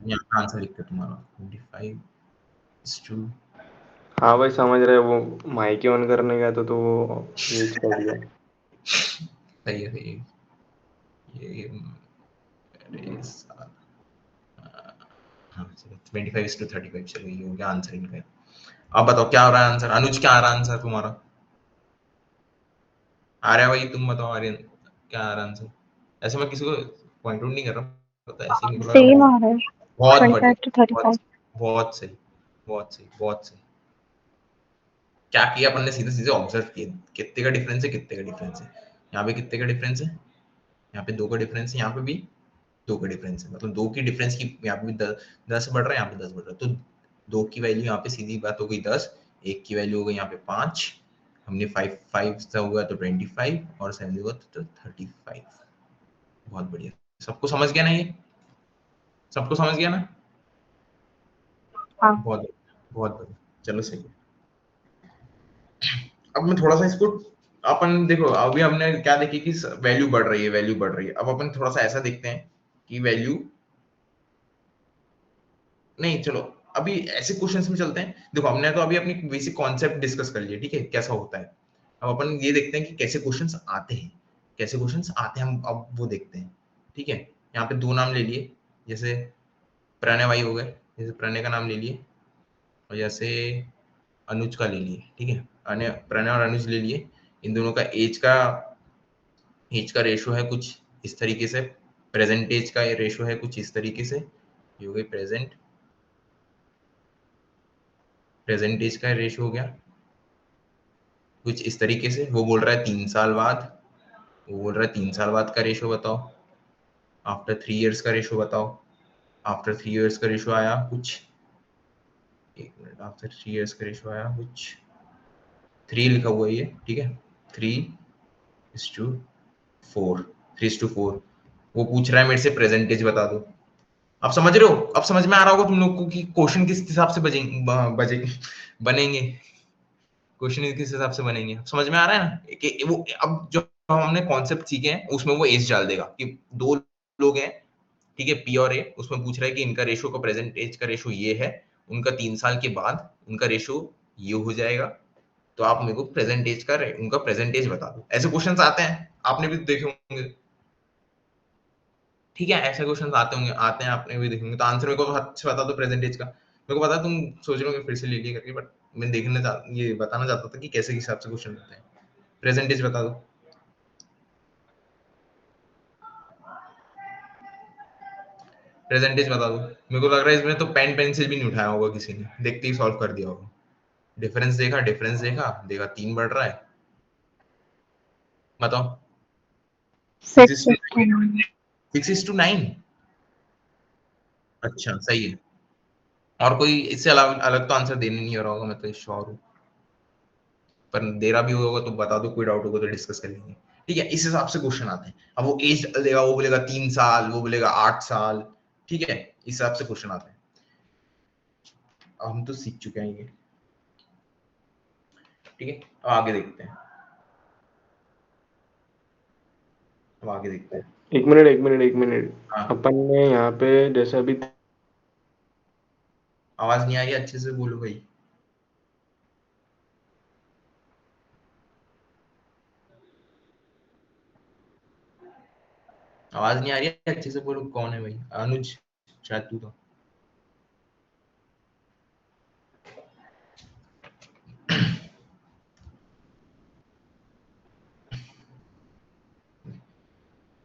यहाँ आंसर लिखते तुम्हारा 25:। हाँ भाई समझ रहे हैं, वो माइक ऑन करने गया तो वो यूज कर दिया। सही है सही है। ये अरे साल, हाँ चलो 25:35 चलो ये हो गया आंसर इनका। अब बताओ क्या हो रहा है आंसर? अनुज क्या आ रहा है आंसर तुम्हारा? आर्या भाई तुम बताओ, आर्यन क्या आ रहा है आंसर? ऐसे मैं किसी को पॉइंट आउट नहीं कर रहा, पता है ऐसे ही निकल रहा सेम है। आ रहा है, बहुत बढ़िया, 25 to बहुत 35। बहुत सही, बहुत सही, बहुत सही। क्या किया अपन ने? सीधे सीधे ऑब्जर्व किए कितने का डिफरेंस है, कितने का डिफरेंस है। यहाँ पे कितने का डिफरेंस है? यहाँ पे 2 का डिफरेंस है, यहाँ पे भी 2 का डिफरेंस है, मतलब 2 की डिफरेंस की यहाँ पे भी 10 बढ़ रहा है, यहाँ पे 10 बढ़ रहा है, तो 2 की वैल्यू यहाँ पे सीधी बात हो गई 10, 1 की वैल्यू हो गई यहाँ पे 5, हमने 5 5 से हुआ तो 25 और 7 हुआ तो 35। बहुत बढ़िया, सबको समझ गया ना ये? सबको समझ गया ना? हाँ, बहुत बहुत बढ़िया, चलो सही है। अब मैं थोड़ा सा इसको, अपन देखो अभी हमने क्या देखी कि वैल्यू बढ़ रही है, वैल्यू बढ़ रही है। अब अपन थोड़ा सा ऐसा देखते हैं कि वैल्यू नहीं, चलो अभी ऐसे क्वेश्चंस में चलते हैं। देखो हमने तो अभी अपनी बेसिक कॉन्सेप्ट डिस्कस कर लिया, ठीक है, कैसा होता है। अब अपन ये देखते हैं कि कैसे क्वेश्चंस आते हैं, कैसे क्वेश्चंस आते हैं, हम अब वो देखते हैं। ठीक है, यहाँ पे 2 नाम ले लिए, जैसे प्रणय भाई हो गए, जैसे प्रणय का नाम ले लिए, और जैसे अनुज का ले लिए, ठीक है, प्रणय और अनुज ले लिए। इन दोनों का एज का रेशो है कुछ इस तरीके से, प्रेजेंट एज का रेशो है कुछ इस तरीके से, ये हो गई प्रेजेंट एज का रेशो हो गया कुछ इस तरीके से। वो बोल रहा है 3 साल बाद, वो बोल रहा है 3 साल बाद का रेशो बताओ, आफ्टर 3 इयर्स का रेशो बताओ। आफ्टर 3 इयर्स का रेशो आया कुछ, 1 मिनट, आफ्टर 3 इयर्स का रेशो आया कुछ 3 लिखा हुआ है ये, ठीक है, 3:4, 3:4। वो पूछ रहा है मेरे से प्रेजेंटेज बता दो। आप समझ रहे हो? अब समझ में आ रहा होगा तुम लोग को कि क्वेश्चन किस हिसाब से बनेंगे, क्वेश्चन किस हिसाब से बनेंगे। समझ में आ रहा है ना कि वो अब जो हमने कॉन्सेप्ट सीखे हैं उसमें वो एज डाल देगा कि 2 लोग हैं, ठीक है, पी और ए, उसमें पूछ रहा है कि इनका रेशो का प्रेजेंट एज का रेशो ये है, उनका 3 साल के बाद उनका रेशो ये हो जाएगा, तो आप मेरे को प्रेजेंट एज का उनका प्रेजेंट एज बता दो। ऐसे क्वेश्चंस आते हैं, आपने भी देखे होंगे, ठीक है, ऐसे क्वेश्चंस आते होंगे, आते हैं, आपने भी देखे होंगे। तो आंसर मेरे को अच्छा बता दो प्रेजेंट एज का। मेरे को पता है तुम सोच रहे हो फिर से ले लिए करके, बट मैं ये बताना चाहता था कि कैसे हिसाब से क्वेश्चन होते हैं। प्रेजेंट एज बता दो, प्रेजेंट एज बता दो। मेरे को लग रहा है इसमें तो पेन पेंसिल भी नहीं उठाया होगा किसी ने, देखते ही सॉल्व कर दिया होगा। डिफरेंस देखा, डिफरेंस देखा, देखा 3 बढ़ रहा है, बताओ। 6 is to 9। 6:9, अच्छा सही है। और कोई इससे अलग अलग तो आंसर देने नहीं हो रहा होगा, मैं तो श्योर हूँ, पर दे रहा भी होगा तो बता दो, कोई डाउट होगा तो डिस्कस कर लेंगे। ठीक है, इस हिसाब से क्वेश्चन आते हैं। अब वो एज देगा, वो बोलेगा 3 साल, वो बोलेगा 8 साल, ठीक है, इस हिसाब से क्वेश्चन आते हैं। अब हम तो सीख चुके हैं ये, ठीक है, अब आगे देखते हैं, अब आगे देखते हैं। एक मिनट एक मिनट एक मिनट, हाँ, अपन ने यहाँ पे जैसे अभी आवाज नहीं आ रही, अच्छे से बोलो भाई। आवाज नहीं आ रही है, अच्छे से बोलो। कौन है भाई? अनुज, शायद तू तो।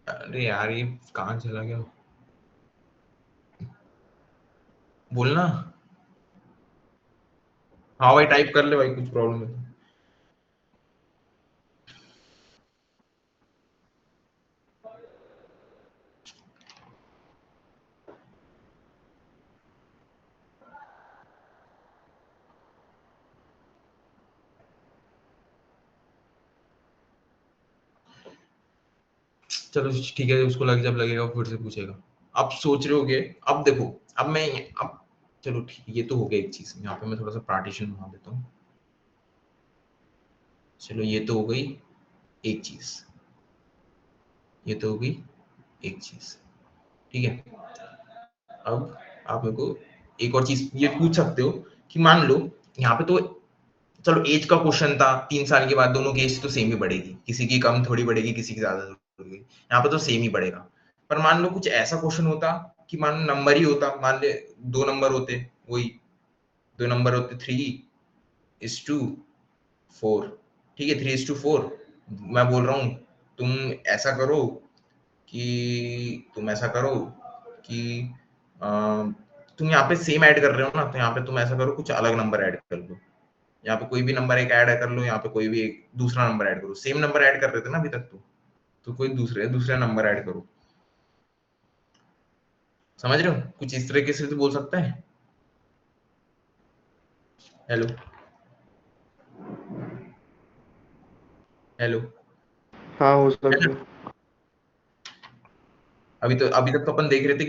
अरे यार ये कहाँ चला गया? बोलना। हाँ भाई टाइप कर ले भाई, कुछ प्रॉब्लम है तो। चलो ठीक है, उसको लग जब लगेगा फिर से पूछेगा। अब सोच रहे होगे, अब देखो, अब मैं अब चलो ठीक, ये तो हो गया एक चीज, यहाँ पे मैं थोड़ा सा पार्टीशन बना देता हूँ। चलो ये तो हो गई एक चीज, ये तो हो गई एक चीज, ठीक है। अब आप मेरे को एक और चीज ये पूछ सकते हो कि मान लो यहाँ पे तो चलो एज का क्वेश्चन था, 3 साल के बाद दोनों की एज तो सेम ही बढ़ेगी, किसी की कम थोड़ी बढ़ेगी, किसी की ज्यादा थोड़ी बढ़ेगी, यहाँ पे तो सेम ही बढ़ेगा। पर मान लो कुछ ऐसा क्वेश्चन होता कि मान लो नंबर ही होता, मान ले 2 नंबर होते, वही 2 नंबर होते, 3:4, ठीक है, 3:4। मैं बोल रहा हूँ तुम ऐसा करो तुम ऐसा करो कि अ, तुम यहाँ पे सेम ऐड कर रहे हो ना, तो यहाँ पे तुम ऐसा करो कुछ अलग नंबर ऐड कर लो, यहाँ पे कोई भी नंबर एक ऐड कर लो, यहाँ पे कोई भी एक दूसरा नंबर ऐड करो, सेम नंबर ऐड कर रहे थे ना अभी तक तो कोई दूसरे दूसरा नंबर ऐड करो। समझ रहे हो, कुछ इस तरीके से तो बोल सकता है। हेलो, हेलो, हाँ हो है सकता ना। है। अभी तक तो अपन देख रहे थे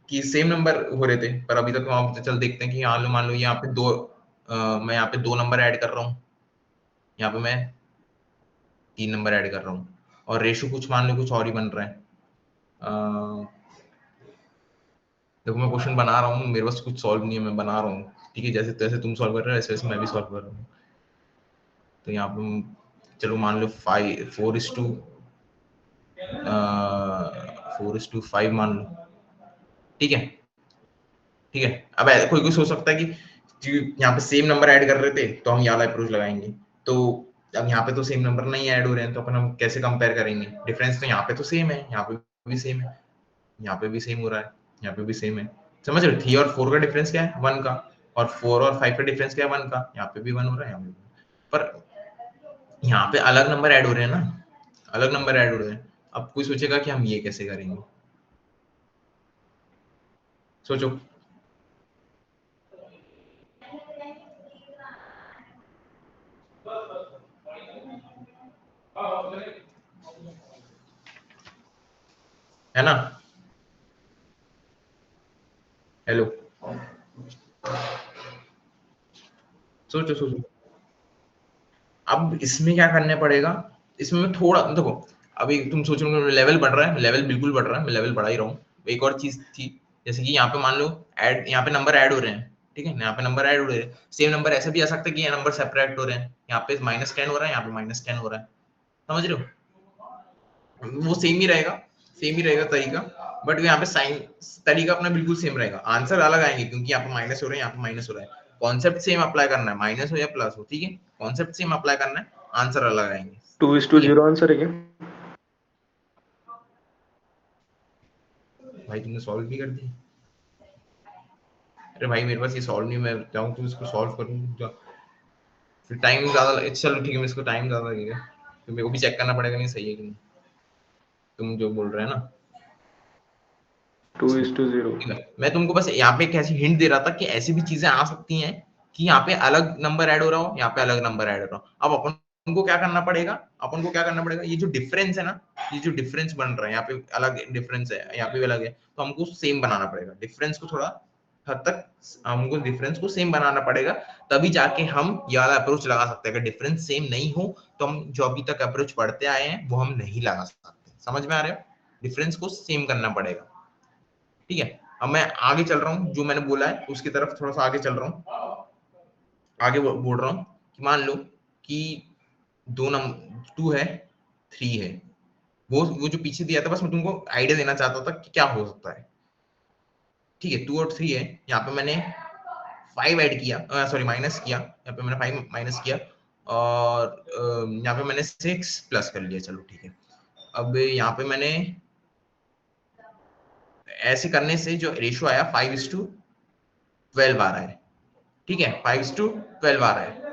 कि सेम नंबर हो रहे थे, पर अभी तक वहां पे चल देखते हैं कि मान लो यहाँ पे मैं यहाँ पे 2 नंबर ऐड कर रहा हूँ, यहाँ पे मैं 3 नंबर ऐड कर रहा हूँ, और रेशो कुछ मान लो कुछ और ही बन रहा है। देखो मैं क्वेश्चन बना रहा हूँ, मेरे पास कुछ सॉल्व नहीं है, मैं बना रहा हूँ, ठीक है, जैसे तैसे तुम सॉल्व कर रहे हो वैसे वैसे मैं भी सॉल्व कर रहा हूँ। तो यहाँ पे चलो मान लो 4:5 मान लो, ठीक है, ठीक है। अब कोई कोई सोच सकता है कि यहाँ पे सेम नंबर ऐड कर रहे थे तो हम ये वाला अप्रोच लगाएंगे, तो अब यहाँ पे तो सेम नंबर नहीं ऐड हो रहे हैं, तो अपन हम कैसे कंपेयर करेंगे, डिफरेंस तो यहाँ पे तो सेम है, यहाँ पे भी सेम है, यहाँ पे भी सेम हो रहा है, यहाँ पे भी सेम है। समझ रहे हो, 3 और 4 का डिफरेंस क्या है, 1 का, और 4 और 5 का डिफरेंस क्या है, 1 का, यहाँ पे भी 1 हो रहा है, यहाँ पे भी। पर यहाँ पे अलग नंबर ऐड हो रहे हैं ना, अलग नंबर ऐड हो रहे हैं। अब कोई सोचेगा कि हम ये कैसे करेंगे, सोचो। है ना। हेलो, सोचो सोचो। अब इसमें क्या करने पड़ेगा, इसमें मैं थोड़ा देखो, अभी तुम सोच रहे हो लेवल बढ़ रहा है, लेवल बिल्कुल बढ़ रहा है, मैं लेवल बढ़ा ही रहा हूँ। एक और चीज थी, जैसे कि यहाँ पे मान लो ऐड, यहाँ पे नंबर ऐड हो रहे हैं, ठीक है, यहाँ पे नंबर ऐड हो रहे हैं, सेम नंबर ऐसा भी आ सकता है कि ये नंबर सेपरेट हो रहे हैं, यहाँ पे -10 हो रहा है, यहाँ पे -10 हो रहा है। समझ रहे हो, वो सेम ही रहेगा, सेम ही रहेगा तरीका, बट यहाँ पे साइन तरीका अपना बिल्कुल सेम रहेगा, आंसर अलग आएंगे क्योंकि यहाँ पे माइनस हो रहे हैं, यहाँ पे माइनस हो रहा है। कॉन्सेप्ट सेम अप्लाई करना है, माइनस हो या प्लस हो, ठीक है, कॉन्सेप्ट सेम अप्लाई करना है, आंसर अलग आएंगे। 2:0 आंसर है क्या? भाई तुमने सॉल्व भी कर दी। अरे भाई मेरे पास ये सॉल्व नहीं, मैं चाहूँ तो इसको सॉल्व करूँ फिर टाइम ज्यादा चलो ठीक है, मैं इसको टाइम ज्यादा लगेगा, तो मेरे को भी चेक करना पड़ेगा नहीं सही है कि नहीं, तुम जो बोल रहे हैं ना। 2:0। ठीक है, मैं तुमको बस यहाँ पे एक ऐसी हिंट दे रहा था कि ऐसी भी चीजें आ सकती हैं कि यहाँ पे अलग नंबर ऐड हो रहा हो, यहाँ पे अलग नंबर ऐड हो रहा हो। अब अपन को क्या करना पड़ेगा, अपन को क्या करना पड़ेगा, ये जो डिफरेंस है ना, ये जो डिफरेंस बन रहा है, यहाँ पे अलग डिफरेंस है, यहाँ पे भी अलग है, तो हमको सेम बनाना पड़ेगा, डिफरेंस को थोड़ा हद तक हमको डिफरेंस को सेम बनाना पड़ेगा, तभी जाके हम ये वाला अप्रोच लगा सकते हैं। अगर डिफरेंस सेम नहीं हो तो हम जो अभी तक अप्रोच पढ़ते आए हैं वो हम नहीं लगा सकते। समझ में आ रहा है, डिफरेंस को सेम करना पड़ेगा, ठीक है। अब मैं आगे चल रहा हूँ, जो मैंने बोला है उसकी तरफ थोड़ा सा आगे चल रहा हूँ, आगे बोल रहा हूँ कि मान लो कि 2 है 3 है, वो जो पीछे दिया था बस मैं तुमको आइडिया देना चाहता था कि क्या हो सकता है, ठीक है। 2 और 3 है, यहाँ पे मैंने 5 ऐड किया, सॉरी माइनस किया, यहाँ पे मैंने 5 माइनस किया, और यहाँ पे मैंने 6 प्लस कर लिया, चलो ठीक है। अब यहाँ पे मैंने ऐसे करने से जो रेशियो आया 5:2, 12 आ रहा है, ठीक है, 5:12 आ रहा है।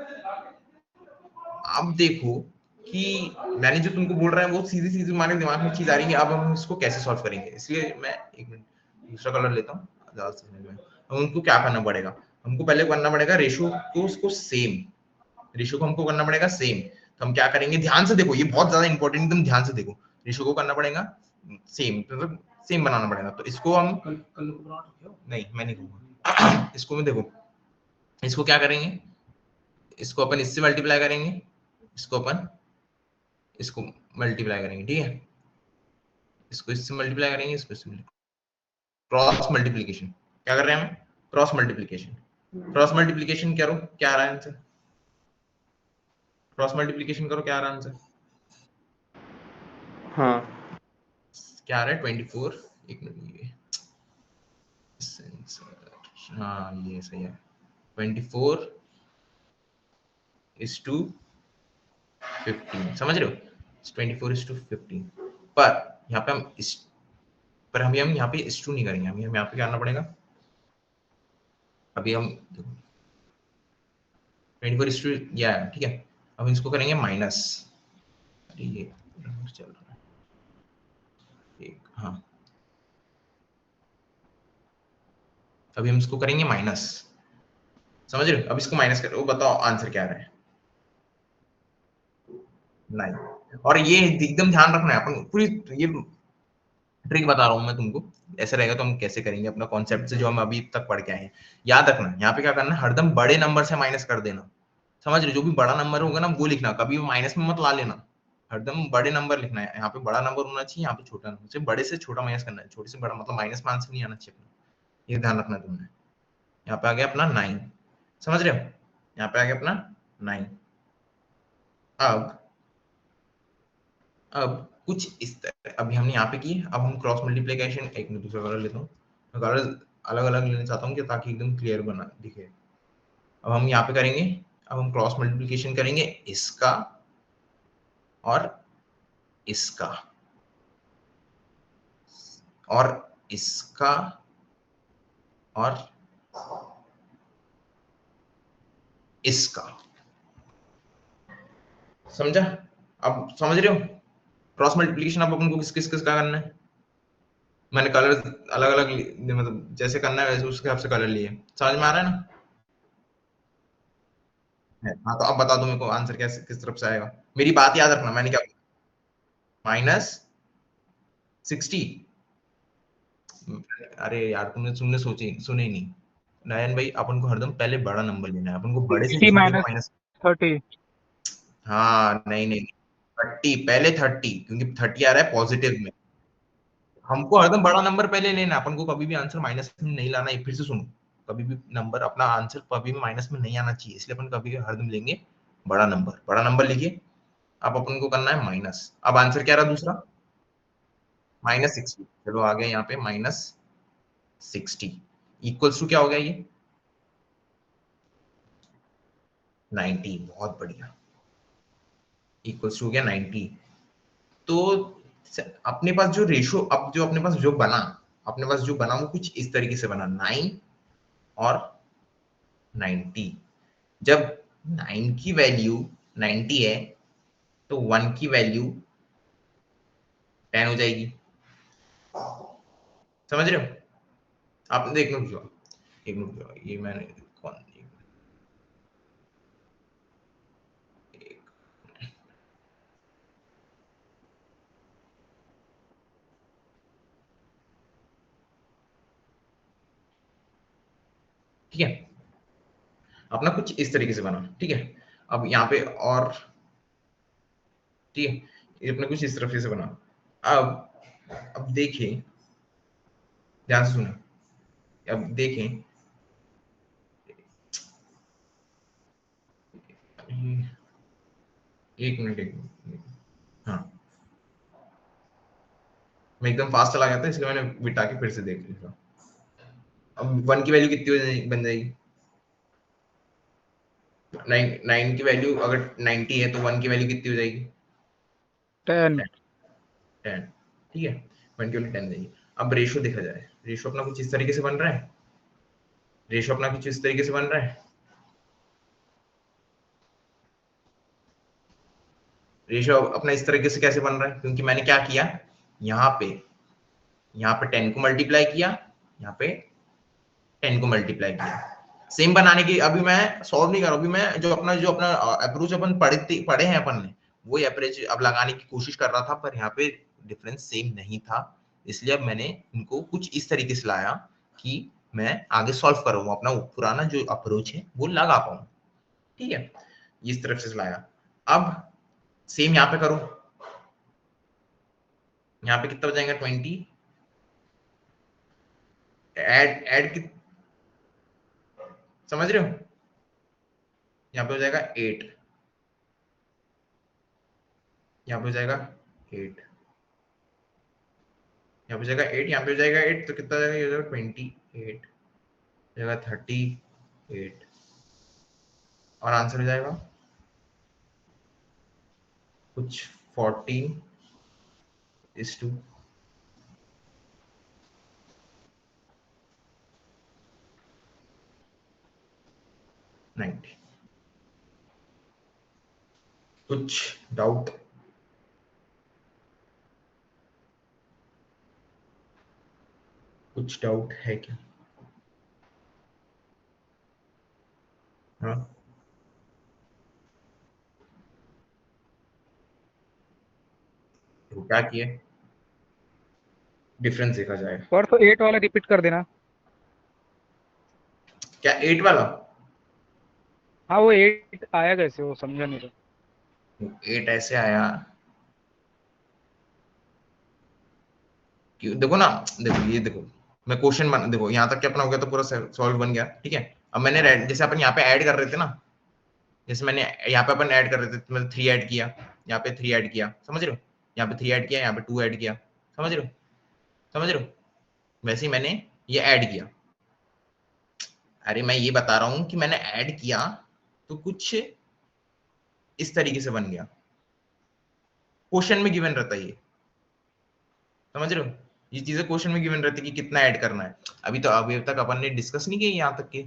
अब देखो कि मैंने जो तुमको बोल रहा है वो सीधी सीधी तुम्हारे दिमाग में चीज आ रही है, अब हम इसको कैसे सॉल्व करेंगे, इसलिए मैं एक मिनट दूसरा कलर लेता हूँ ज्यादा समझ में। अब उनको क्या करना पड़ेगा, हमको पहले करना पड़ेगा रेशो को उसको सेम, रेशो को हमको करना पड़ेगा सेम। तो हम क्या करेंगे, ध्यान से देखो, ये बहुत ज्यादा इंपॉर्टेंट, एकदम ध्यान से देखो। रेशो को करना पड़ेगा सेम, मतलब सेम बनाना पड़ेगा। तो इसको हम नहीं, मैं नहीं कहूंगा इसको मैं देखो, इसको क्या करेंगे, इसको अपन इससे मल्टीप्लाई करेंगे, इसको अपन इसको मल्टीप्लाई करेंगे, ठीक है, इसको इससे मल्टीप्लाई करेंगे, इसको इससे क्रॉस मल्टीप्लिकेशन। क्या कर रहे हैं हम, क्रॉस मल्टीप्लिकेशन। क्रॉस मल्टीप्लिकेशन करो, क्या आ रहा है आंसर, क्रॉस मल्टीप्लिकेशन करो, क्या आ रहा है आंसर, हाँ क्या आ रहा है 24, एक मिनट, ये हाँ ये सही है, 24 is to 15, समझ रहे हो, 24 is to 15। पर यहाँ पे हम इस पर हम यहाँ पे इस टू नहीं करेंगे, हम यहाँ पे क्या करना पड़ेगा, अभी हम 24 is to, या ठीक है, अब इसको करेंगे माइनस, अरे ये चल रहा है एक, हाँ अभी हम इसको करेंगे माइनस, समझ रहे हो, अब इसको माइनस करो, बताओ आंसर क्या आ रहा है, 9। और ये एकदम ध्यान रखना है, अपन पूरी ये ट्रिक बता रहा हूँ मैं तुमको, ऐसे रहेगा तो हम कैसे करेंगे अपना कॉन्सेप्ट से जो हम अभी तक पढ़ के आए हैं। याद रखना यहाँ पे क्या करना है, हरदम बड़े नंबर से माइनस कर देना, समझ रहे हो, जो भी बड़ा नंबर होगा ना वो लिखना, कभी माइनस में मत ला लेना, हरदम बड़े नंबर लिखना है, यहाँ पे बड़ा नंबर होना चाहिए, यहाँ पे छोटा नंबर, सिर्फ बड़े से छोटा माइनस करना है, छोटे से बड़ा, मतलब माइनस में आंसर नहीं आना चाहिए अपना, ये ध्यान रखना है तुमने। यहाँ पे आ गया अपना 9, समझ रहे हो, यहाँ पे आ गया अपना 9। अब कुछ इस तरह अभी हमने यहाँ पे की, अब हम क्रॉस मल्टीप्लिकेशन, एक मिनट दूसरा कलर लेता हूँ, कलर अलग अलग लेना चाहता हूँ कि ताकि एकदम क्लियर बना दिखे। अब हम यहाँ पे करेंगे, अब हम क्रॉस मल्टीप्लिकेशन करेंगे इसका और इसका और इसका और इसका, समझा, अब समझ रहे हो क्रॉस मल्टीप्लिकेशन अब अपन को किस किस किस का करना है, मैंने कलर अलग अलग मतलब जैसे करना है वैसे उसके हिसाब से कलर लिए, समझ में आ रहा है ना हाँ, तो अब बता दो मेरे को आंसर कैसे किस तरफ से आएगा, मेरी बात याद रखना, मैंने क्या -60, अरे यार तुमने तुमने सोचे सुने ही नहीं, नयन भाई अपन को हरदम पहले बड़ा नंबर लेना है, अपन को बड़े से 60 छोटे को माइनस माइनस, 30। हाँ नहीं नहीं 30, पहले 30, क्योंकि 30 आ रहा है पॉजिटिव में, हमको हरदम बड़ा नंबर पहले लेना, अपन को कभी भी आंसर माइनस में नहीं लाना है, फिर से सुनो, कभी भी नंबर अपना आंसर कभी भी माइनस में नहीं आना चाहिए, इसलिए अपन कभी भी हरदम लेंगे बड़ा नंबर, बड़ा नंबर लिखिए। अब अपन को करना है माइनस, अब आंसर क्या रहा दूसरा, -60, चलो आ गया यहाँ पे -60 इक्वल्स टू क्या हो गया ये 90, बहुत बढ़िया, इक्वल्स टू हो गया 90। तो अपने पास जो रेशो, अब जो अपने पास जो बना, अपने पास जो बना वो कुछ इस तरीके से बना, 9 और 90। जब 9 की वैल्यू 90 है तो 1 की वैल्यू 10 हो जाएगी, समझ रहे हो, आपने देखना क्यों, एक मिनट ये मैंने कौन ठीक है, अपना कुछ इस तरीके से बना, ठीक है, अब यहाँ पे और ठीक है, ये अपने कुछ इस तरफ से बना, अब देखें, ध्यान से सुनो, अब देखें, एक मिनट, हाँ मैं एकदम फास्ट चला गया था इसलिए मैंने बिठा के फिर से देख लिया। अब 1 की वैल्यू कितनी बन जाएगी, 9 की वैल्यू अगर 90 है तो 1 की वैल्यू कितनी हो जाएगी 10। 10, ठीक है, 1 की वैल्यू 10 जाएगी। अब रेशियो देखा जाए, रेशियो अपना कुछ इस तरीके से बन रहा है, रेशो अपना कुछ इस तरीके से बन रहा है, रेशो अपना इस तरीके से कैसे बन रहा है, क्योंकि मैंने क्या किया, यहाँ पे 10 को मल्टीप्लाई किया, यहाँ पे 10 को मल्टीप्लाई किया। सेम बनाने की अभी मैं सॉल्व नहीं कर रहा, अभी मैं जो अपना अप्रोच अपन पढ़े हैं अपन ने, वही अप्रोच अब लगाने की कोशिश कर रहा था, पर यहाँ पे डिफरेंस सेम नहीं था, इसलिए अब मैंने इनको कुछ इस तरीके से लाया कि मैं आगे सॉल्व करूँ, अपना पुराना जो अप्रोच है वो लगा पाऊँ। ठीक है, इस तरफ से लाया। अब सेम यहाँ पे करो, यहाँ पे कितना हो जाएगा 20, ऐड समझ रहे हो, यहाँ पे हो जाएगा 8, यहाँ पे हो जाएगा 8, यहाँ पे हो जाएगा 8, यहाँ पे हो जाएगा 8, तो कितना हो जाएगा, ये हो जाएगा 28, हो जाएगा 38, और आंसर हो जाएगा कुछ 14:90। कुछ डाउट, कुछ डाउट है क्या? हाँ, तो क्या किए, डिफरेंस देखा जाएगा। और तो 8 वाला रिपीट कर देना। क्या 8 वाला? हाँ वो 8 आया कैसे, वो समझा नहीं था। 8 ऐसे आया कि देखो ना, देखो ये देखो, मैं क्वेश्चन बन देखो यहाँ तक के अपना हो गया तो पूरा सॉल्व बन गया। ठीक है, अब मैंने जैसे अपन यहाँ पे ऐड कर रहे थे ना, जैसे मैंने यहाँ पे अपन ऐड कर रहे थे, मतलब 3 ऐड किया, यहाँ पे 3 ऐड किया, समझ रहे हो, यहाँ पे 3 ऐड किया, यहाँ पे 2 ऐड किया, समझ रहे हो, समझ रहे हो, वैसे ही मैंने ये ऐड किया। अरे मैं ये बता रहा हूँ कि मैंने ऐड किया तो कुछ इस तरीके से बन गया, क्वेश्चन में गिवन रहता है ये, समझ रहे हो, ये चीजें क्वेश्चन में गिवन रहती है कि कितना ऐड करना है। अभी तक अपन ने डिस्कस नहीं किया यहाँ तक के,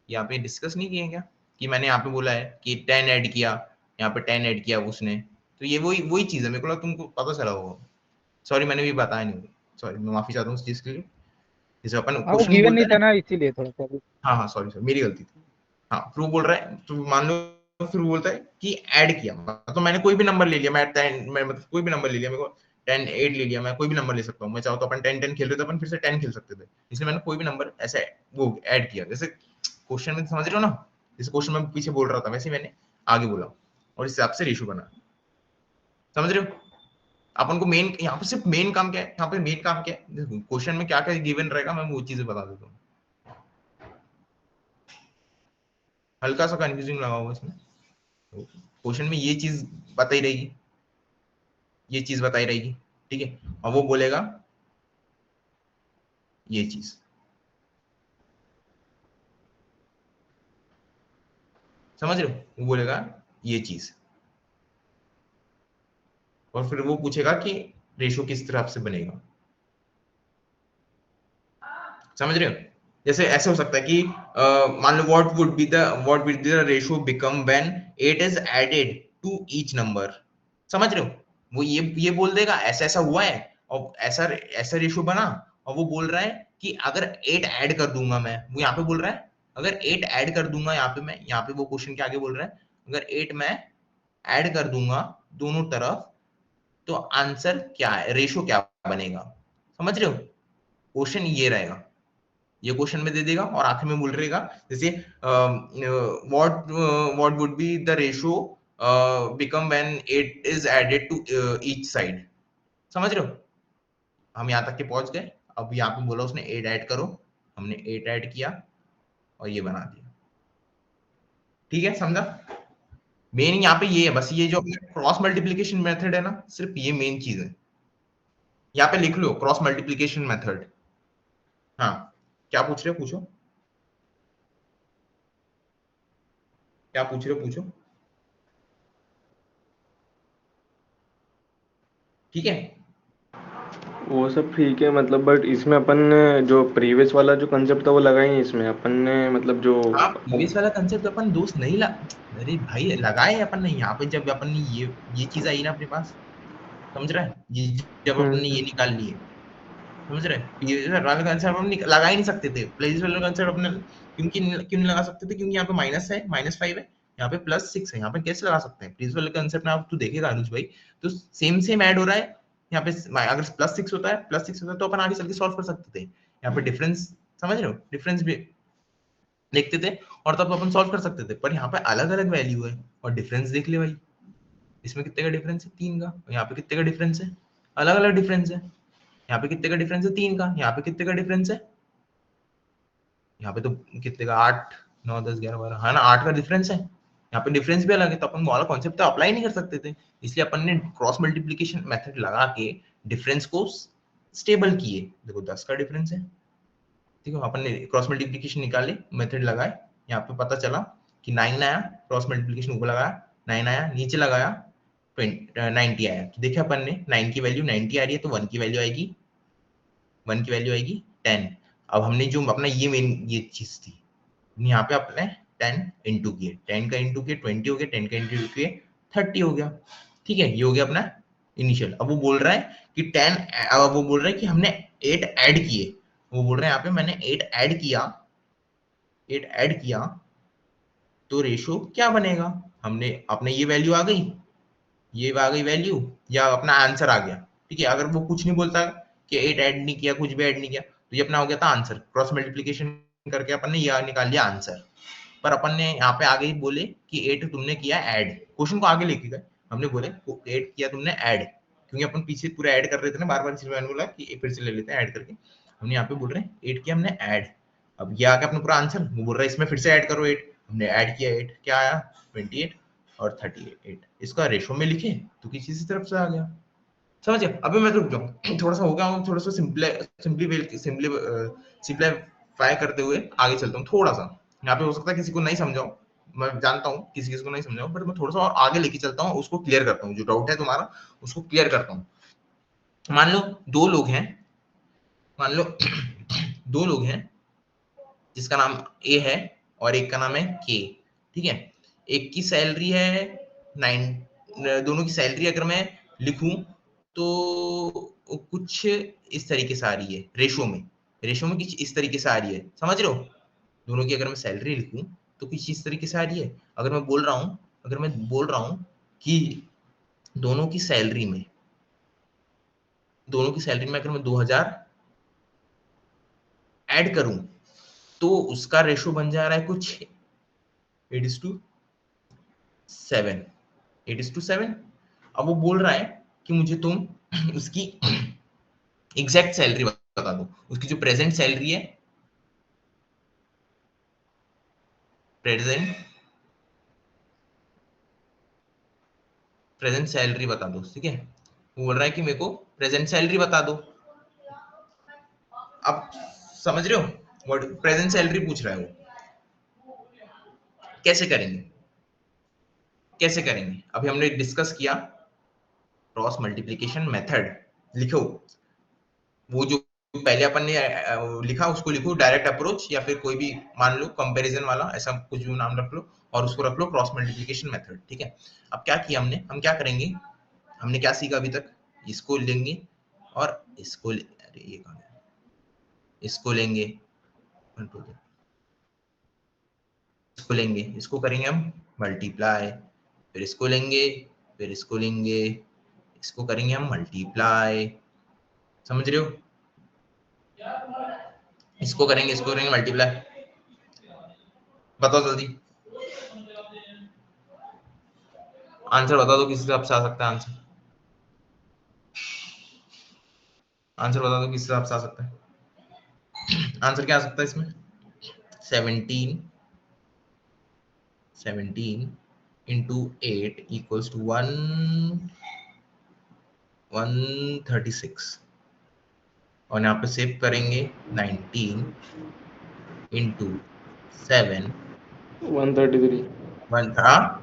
यहाँ पे डिस्कस नहीं किए क्या, कि मैंने यहाँ पे बोला है कि 10 ऐड किया, यहाँ पे 10 ऐड किया उसने, तो ये वही वही चीज है, मेरे को लगा तुमको पता चला होगा। सॉरी मैंने भी बताया नहीं, सॉरी, मैं माफी चाहता हूँ उस चीज के लिए, जैसे अपन हाँ वो क्वेश्चन में गिवन बोलते नहीं हैं था ना। ना, इसीलिए थोड़ा सा। हाँ हाँ, सॉरी सॉरी, मेरी गलती थी। हाँ, फिर वो बोल रहा है, तो मान लो फिर वो बोलता है कि ऐड किया, तो मैंने कोई भी नंबर ले लिया, मैं मतलब कोई भी नंबर ले लिया, मेरे को 10 8 ले लिया, मैं कोई भी नंबर ले सकता हूँ, मैं चाहूँ तो अपन 10 10 खेल रहे थे, अपन फिर से 10 खेल सकते थे, इसलिए मैंने कोई भी नंबर ऐसे वो ऐड किया, जैसे क्वेश्चन में समझ रहे हो ना, जैसे क्वेश्चन में पीछे बोल रहा था वैसे मैंने आगे बोला, और इस हिसाब से रेशो बना, समझ रहे हो। अपन को मेन यहाँ पे सिर्फ मेन काम क्या है, यहाँ पे मेन काम क्या है, क्वेश्चन में क्या क्या गिवन रहेगा मैं वो चीजें बता देता हूँ, हल्का सा कंफ्यूजिंग लगा होगा इसमें, क्वेश्चन में ये चीज बताई रहेगी, ये चीज बताई रहेगी, ठीक है, और वो बोलेगा ये चीज, समझ रहे हो, वो बोलेगा ये चीज, और फिर वो पूछेगा कि रेशो किस तरह से बनेगा, समझ रहे हो। जैसे ऐसे हो सकता है कि मान लो what would be the ratio become when 8 is added to each number, समझ रहे हो, वो ये बोल देगा ऐसा ऐसा हुआ है, और ऐसा ऐसा रेशो बना, और वो बोल रहा है कि अगर 8 ऐड कर दूंगा मैं, वो यहाँ पे बोल रहा है अगर 8 ऐड कर दूंगा, यहाँ पे मैं, यहाँ पे वो क्वेश्चन के आगे बोल रहा है अगर 8 मैं ऐड कर दूंगा दोनों तरफ, तो आंसर क्या है, रेशो क्या बनेगा, समझ रहे हो, क्वेश्चन ये रहेगा, ये क्वेश्चन में दे देगा, और आखिर में बोल रहेगा जैसे what what would be the ratio become when 8 is added to each side, समझ रहे हो। हम यहाँ तक के पहुंच गए, अब यहाँ पे बोला उसने 8 ऐड करो, हमने 8 ऐड किया और ये बना दिया, ठीक है, समझा। मेन यहाँ पे ये है, बस ये जो क्रॉस मल्टीप्लीकेशन मेथड है ना, सिर्फ ये मेन चीज है, यहाँ पे लिख लो क्रॉस मल्टीप्लीकेशन मेथड। हाँ, क्या पूछ रहे हो पूछो, क्या पूछ रहे हो पूछो, ठीक है। वो सब ठीक है मतलब, बट इसमें अपन ने जो प्रीवियस वाला जो कंसेप्ट था वो लगा ही नहीं इसमें अपन ने, मतलब जो हाँ, प्रीवियस वाला कंसेप्ट अपन दोस्त नहीं ला अरे भाई लगाए अपन ने यहाँ पे, जब अपन ने ये चीज आई ना अपने पास, समझ रहा है, ये जब अपन ने ये हम्म, निकाल लिए, समझ रहे हैं, प्रीवियस वाला कंसेप्ट हम लगा ही नहीं सकते थे, प्रीवियस वाला कंसेप्ट अपने क्योंकि क्यों नहीं लगा सकते थे, क्योंकि यहाँ पे माइनस है, -5 है, यहाँ पे +6 है, यहाँ पे कैसे लगा सकते हैं प्रीवियस वाले कंसेप्ट में, आप तू देखेगा अनुज भाई, तो सेम सेम ऐड हो रहा है यहाँ पे, अगर +6 होता है, तो अपन आगे चल के सॉल्व कर सकते थे, यहाँ पे डिफरेंस, समझ रहे हो, डिफरेंस भी देखते थे और तब अपन सॉल्व कर सकते थे, पर यहाँ पे अलग अलग वैल्यू है और डिफरेंस देख ले भाई, इसमें कितने का डिफरेंस है, 3 का, और यहाँ पे कितने का डिफरेंस है, अलग अलग डिफरेंस है, यहाँ पे कितने का डिफरेंस है, 3 का, यहाँ पे कितने का डिफरेंस है, यहाँ पे तो कितने का, 8 9 10 11 12, है ना, 8 का डिफरेंस है, यहाँ पे डिफरेंस भी अलग है, तो अपन वाला कॉन्सेप्ट तो अप्लाई नहीं कर सकते थे, इसलिए अपन ने क्रॉस मल्टीप्लीकेशन मेथड लगा के डिफरेंस को स्टेबल किए, देखो 10 का डिफरेंस है, ठीक है, अपन ने क्रॉस मल्टीप्लीकेशन निकाले, मेथड लगाए, यहाँ पे पता चला कि 9 आया, क्रॉस मल्टीप्लीकेशन ऊपर लगाया 9 आया, नीचे लगाया 90 आया, तो देखा अपन ने 9 की वैल्यू 90 आ रही है, तो 1 की वैल्यू आएगी 10। अब हमने जो अपना ये मेन ये चीज थी, यहाँ पे अपने 10 इंटू किए, 10 का इंटू किए 20 हो गया, 10 का इंटू किए 30 हो गया, ठीक है, ये हो गया अपना इनिशियल। अब वो बोल रहा है कि 10, अब वो बोल रहा है कि हमने 8 ऐड किए, वो बोल रहे हैं यहाँ पे मैंने 8 ऐड किया तो रेशो क्या बनेगा, हमने अपने ये वैल्यू आ गई, ये आ गई वैल्यू, या अपना आंसर आ गया, ठीक है, अगर वो कुछ नहीं बोलता कि 8 ऐड नहीं किया, कुछ भी ऐड नहीं किया, तो ये अपना हो गया था आंसर, क्रॉस मल्टीप्लीकेशन करके अपन ने ये निकाल लिया आंसर, पर अपन ने यहाँ पे आगे ही बोले कि 8 तुमने किया ऐड, क्वेश्चन को आगे लेके गए, हमने बोले 8 किया तुमने ऐड, क्योंकि अपन पीछे पूरा ऐड कर रहे थे ना, बार बार, इसलिए मैंने बोला कि फिर से ले लेते हैं ऐड करके, हमने यहाँ पे बोल रहे हैं 8 किया हमने ऐड, अब ये आ गया अपना पूरा आंसर, वो बोल रहा है इसमें फिर से ऐड करो 8, हमने ऐड किया 8, क्या आया 28 और 38, इसका रेशो में लिखे तो किसी से तरफ से आ गया, समझ गया। अभी मैं रुक जाऊँ, थोड़ा सा हो गया हूँ, थोड़ा सा सिंप्लीफाई करते हुए आगे चलता हूँ थोड़ा सा, यहाँ पे हो सकता है किसी को नहीं समझाऊं, मैं जानता हूँ किसी किसी को नहीं समझाऊं, बट मैं थोड़ा सा और आगे लेके चलता हूँ, उसको क्लियर करता हूँ, जो डाउट है तुम्हारा उसको क्लियर करता हूँ। मान लो दो लोग हैं, मान लो दो लोग हैं, जिसका नाम ए है और एक का नाम है के, ठीक है, एक की सैलरी है 9, दोनों की सैलरी अगर मैं लिखूं तो कुछ इस तरीके से आ रही है, रेशो में कुछ इस तरीके से आ रही है, समझ रहे हो, दोनों की अगर मैं सैलरी लिखूं तो कुछ इस तरीके से आ रही है, अगर मैं बोल रहा हूं कि दोनों की सैलरी में अगर मैं 2000 ऐड करूं तो उसका रेशो बन जा रहा है कुछ 8:7, 8:7। अब वो बोल रहा है कि मुझे तुम उसकी एग्जैक्ट सैलरी बता दो, उसकी जो प्रेजेंट सैलरी बता दो, ठीक है, वो बोल रहा है कि मेरे को प्रेजेंट सैलरी बता दो, अब समझ रहे हो, व्हाट प्रेजेंट सैलरी पूछ रहा है वो, कैसे करेंगे, अभी हमने डिस्कस किया क्रॉस मल्टीप्लीकेशन मेथड, लिखो वो जो पहले अपन ने लिखा उसको लिखो, डायरेक्ट अप्रोच या फिर कोई भी मान लो कंपैरिजन वाला, ऐसा कुछ भी नाम रख लो और उसको रख लो क्रॉस मल्टीप्लिकेशन मेथड, ठीक है। अब क्या किया हमने, हम क्या करेंगे, हमने क्या सीखा अभी तक, इसको लेंगे और अरे ये कहाँ गया, इसको लेंगे, इसको करेंगे हम मल्टीप्लाई, फिर इसको लेंगे, फिर इसको लेंगे, इसको करेंगे हम मल्टीप्लाई, समझ रहे हो, इसको करेंगे मल्टीप्लाई, बताओ जल्दी, आंसर बता दो किस हिसाब से आ सकता है आंसर, बता दो किस हिसाब से आ सकता है, आंसर क्या आ सकता है इसमें, 17 into 8 equals to 136, और यहाँ पे सेव करेंगे 19 into 7 133। 1 था,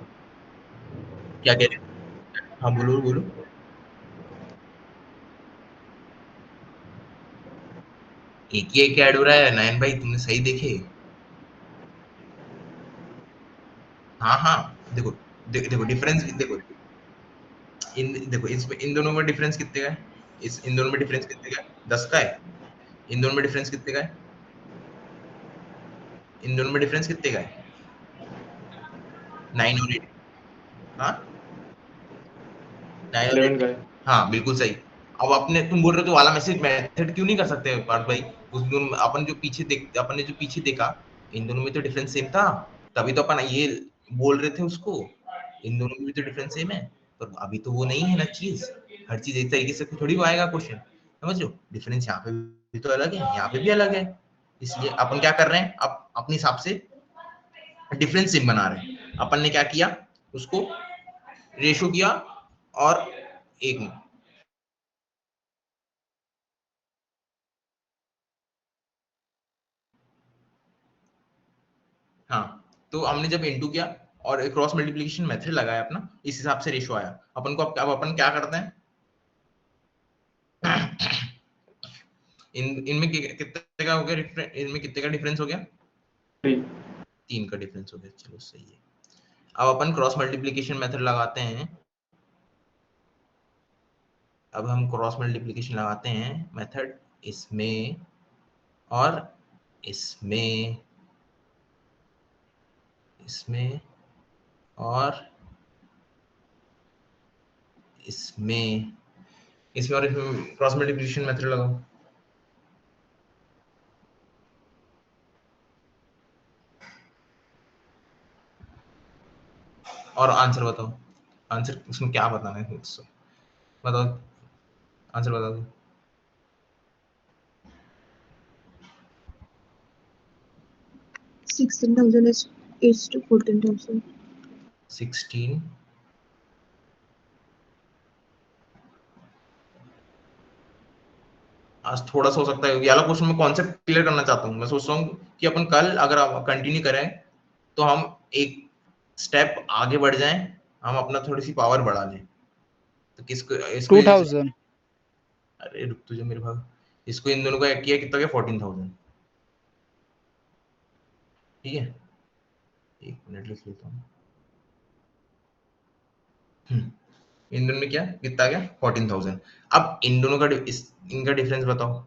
क्या कह रहे हैं, हाँ बोलो बोलो, एक ही एक ऐड हो रहा है नयन भाई, तुमने सही देखे। हाँ हाँ, देखो देखो डिफरेंस देखो, देखो इसमें इन दोनों में डिफरेंस कितने का है, इन दोनों में डिफरेंस कितने का है, 10 का है। इन दोनों में डिफरेंस कितने का है, इन दोनों में डिफरेंस कितने का है, 9 और 8। हाँ 9 और 11 8। का है। हाँ बिल्कुल सही। अब अपने तुम बोल रहे हो तो वाला मैसेज मेथड क्यों नहीं कर सकते पार्थ भाई, उस दोनों अपन जो पीछे देख, अपन ने जो पीछे देखा इन दोनों में तो डिफरेंस सेम था, तभी तो अपन ये बोल रहे थे उसको, इन दोनों में भी तो डिफरेंस सेम है। पर अभी तो वो नहीं है ना चीज, हर चीज एक तरीके से थोड़ी वो आएगा क्वेश्चन, समझ लो डिफरेंस यहाँ पे भी तो अलग है, यहाँ पे भी अलग है। इसलिए अपन क्या कर रहे हैं, अब अपने हिसाब से डिफरेंस सेम बना रहे हैं। अपन ने क्या किया, उसको रेशो किया और एक हाँ, तो हमने जब इनटू किया और क्रॉस मल्टीप्लिकेशन मेथड लगाया अपना, इस हिसाब से रेशो आया अपन को। अब अपन क्या करते हैं, इनमें कितने का हो गया, इनमें कितने का डिफरेंस हो गया, 3। 3 का डिफरेंस हो गया, चलो सही है। अब अपन क्रॉस मल्टीप्लिकेशन मेथड लगाते हैं, अब हम क्रॉस मल्टीप्लिकेशन लगाते हैं मेथड इसमें और इसमें, इसमें और इसमें, इसमें और इसमें क्रॉस मल्टीप्लिकेशन मेथड लगाओ और आंसर बताओ। आंसर उसमें क्या बताना है, बताओ आंसर बता दो। 16,000 is to 14,000. 16 आज थोड़ा सा हो सकता है ये वाला क्वेश्चन, मैं कॉन्सेप्ट क्लियर करना चाहता हूँ। मैं सोच रहा हूँ कि अपन कल अगर आप कंटिन्यू करें तो हम एक स्टेप आगे बढ़ जाएं, हम अपना थोड़ी सी पावर बढ़ा लें। तो किसको इसको 2000। अरे रुक तुझे मेरे भाग, इसको इन दोनों को ऐड किया कितना गया, 14,000। ठीक है, एक मिनट लिख लेता हूँ। इन दोनों में क्या कितना आ गया, 14,000। अब इन दोनों का इनका डिफरेंस बताओ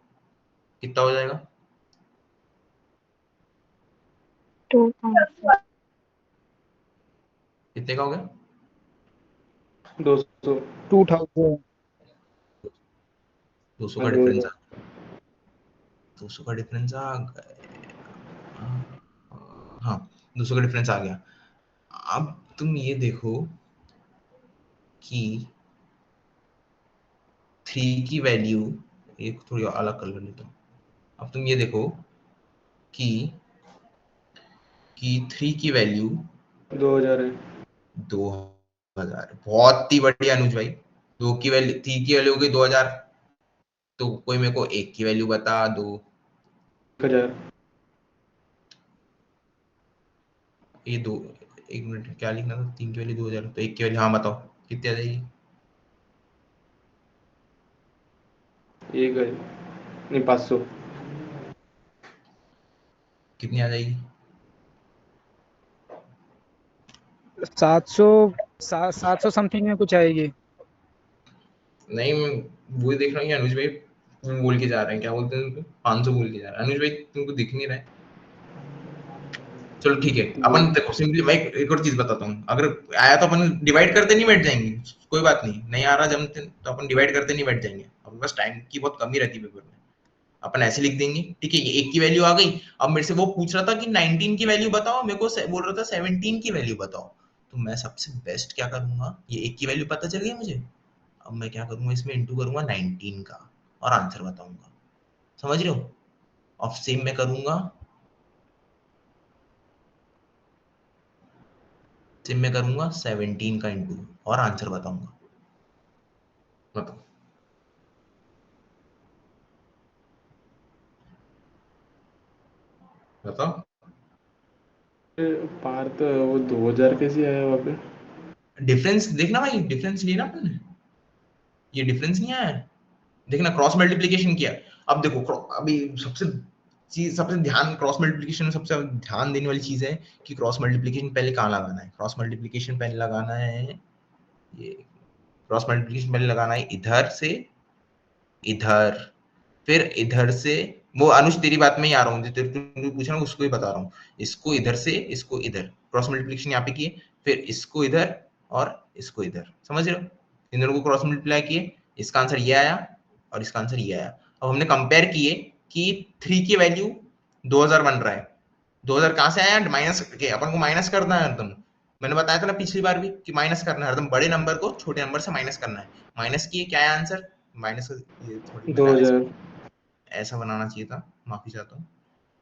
कितना हो जाएगा, 2,000. कितने का हो गया, 200। 2000। 200 हाँ, का डिफरेंस 2000। आ, 200 का डिफरेंस आ गया। हाँ 200 का डिफरेंस आ गया। अब तुम ये देखो कि 3 की वैल्यू, एक थोड़ी अलग कर लेता हूँ। अब तुम ये देखो कि 3 की वैल्यू 2000 है। 2000, बहुत ही बढ़िया अनुज भाई। 2 की वैल्यू, 3 की वैल्यू हो गई 2000, तो कोई मेरे को 1 की वैल्यू बता दो। 1000। ये दो, एक मिनट क्या लिखना था, 3 की वैल्यू 2000, तो 1 की वैल्यू हाँ बताओ कितनी आ जाएगी, एक है नहीं, 500। कितनी आ जाएगी, 700, 700 समथिंग में कुछ आएगी। नहीं मैं वही देख रहा हूँ कि अनुज भाई बोल के जा रहे हैं, क्या बोलते हैं उनको, 500 बोल के जा रहे हैं। अनुज भाई तुमको दिख नहीं रहा है, चलो ठीक है। वो अपन देखो सिंपली मैं एक और चीज बताता हूँ, अगर आया तो अपन डिवाइड करते नहीं बैठ जाएंगे, कोई बात नहीं, नहीं आ रहा जमते तो अपन डिवाइड करते नहीं बैठ जाएंगे, अपने पास टाइम की बहुत कमी रहती है पेपर में, अपन ऐसे लिख देंगे। ठीक है, ये 1 की वैल्यू आ गई। अब मेरे से वो पूछ रहा था कि 19 की वैल्यू बताओ, मेरे को बोल रहा था 17 की वैल्यू बताओ, तो मैं सबसे बेस्ट क्या करूंगा, ये 1 की वैल्यू पता चल गई मुझे, अब मैं क्या करूंगा, इसमें इंटू करूंगा 19 का और आंसर बताऊंगा, समझ रहे हो। और सेम में करूंगा, सेम में करूंगा 17 का इंटू और आंसर बताऊंगा, बताओ। बताओ पार्थ, वो 2000 कैसे आया वहाँ पे? डिफरेंस देखना भाई, डिफरेंस लिया ना अपन ने, ये डिफरेंस नहीं आया है। देखना क्रॉस मल्टीप्लिकेशन किया, अब देखो अभी सबसे ध्यान क्रॉस मल्टीप्लिकेशन में सबसे ध्यान देने वाली चीज है कि क्रॉस मल्टीप्लिकेशन पहले कहाँ लगाना है। क्रॉस मल्टीप्लिकेशन पहले लगाना है, ये क्रॉस मल्टीप्लिकेशन पहले लगाना है इधर से इधर, फिर इधर से, वो अनुज तेरी बात में ही आ रहा हूँ, तेरे को पूछ रहा हूँ उसको ही बता रहा हूँ, इसको इधर से इसको इधर क्रॉस मल्टीप्लिकेशन यहाँ पे किए, फिर इसको इधर और इसको इधर, समझ रहे हो, इन दोनों को क्रॉस मल्टीप्लाई किए, इसका आंसर ये आया और इसका आंसर ये आया। अब हमने कंपेयर किए कि 3 की वैल्यू 2000 बन रहा है, 2000 कहाँ से आया, माइनस के, अपन को माइनस करना है हरदम, मैंने बताया था ना पिछली बार भी कि माइनस करना है हरदम, बड़े नंबर को छोटे नंबर से माइनस करना है। माइनस किए, क्या है आंसर, माइनस, ये थोड़ी मैंने 2000। ऐसा बनाना चाहिए था, माफी चाहता हूँ।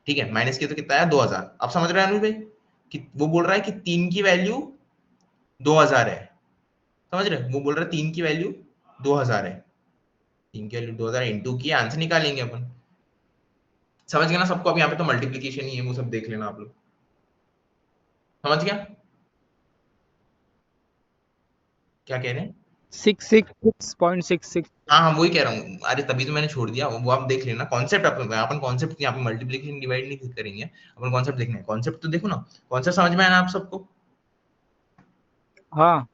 ठीक है, माइनस किया तो कितना आया 2000। अब समझ रहे हैं अनुज भाई कि वो बोल रहा है कि 3 की वैल्यू 2000 है, समझ रहे, वो बोल रहा है 3 की वैल्यू 2000 है, 3 की वैल्यू 2000 इंटू किया, आंसर निकालेंगे अपन, समझ गए ना सबको। अब यहाँ पे तो मल्टीप्लीकेशन ही है, वो सब देख लेना आप लोग, समझ गया क्या कह रहे हैं। 666.66। हाँ हाँ, वही कह रहा हूँ, अरे तभी तो मैंने छोड़ दिया, वो आप देख लेना कॉन्सेप्ट। अपन कॉन्सेप्ट यहाँ पे मल्टीप्लीकेशन डिवाइड नहीं करेंगे, अपन कॉन्सेप्ट देखना है, कॉन्सेप्ट तो देखो ना, कॉन्सेप्ट समझ में आया ना आप सबको, हाँ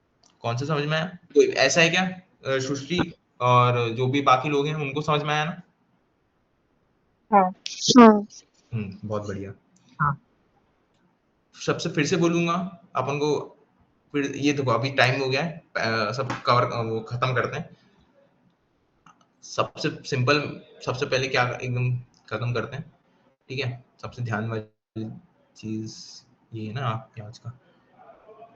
कौन सा समझ में आया, कोई ऐसा है क्या, सुश्री और जो भी बाकी लोग हैं उनको समझ में आया ना। हाँ हाँ बहुत बढ़िया। सबसे फिर से बोलूंगा अपन को, फिर ये देखो अभी टाइम हो गया है, सब कवर वो खत्म करते हैं। सबसे सिंपल, सबसे पहले क्या एकदम खत्म करते हैं, ठीक है, सबसे ध्यान वाली चीज ये है ना आपके आज का,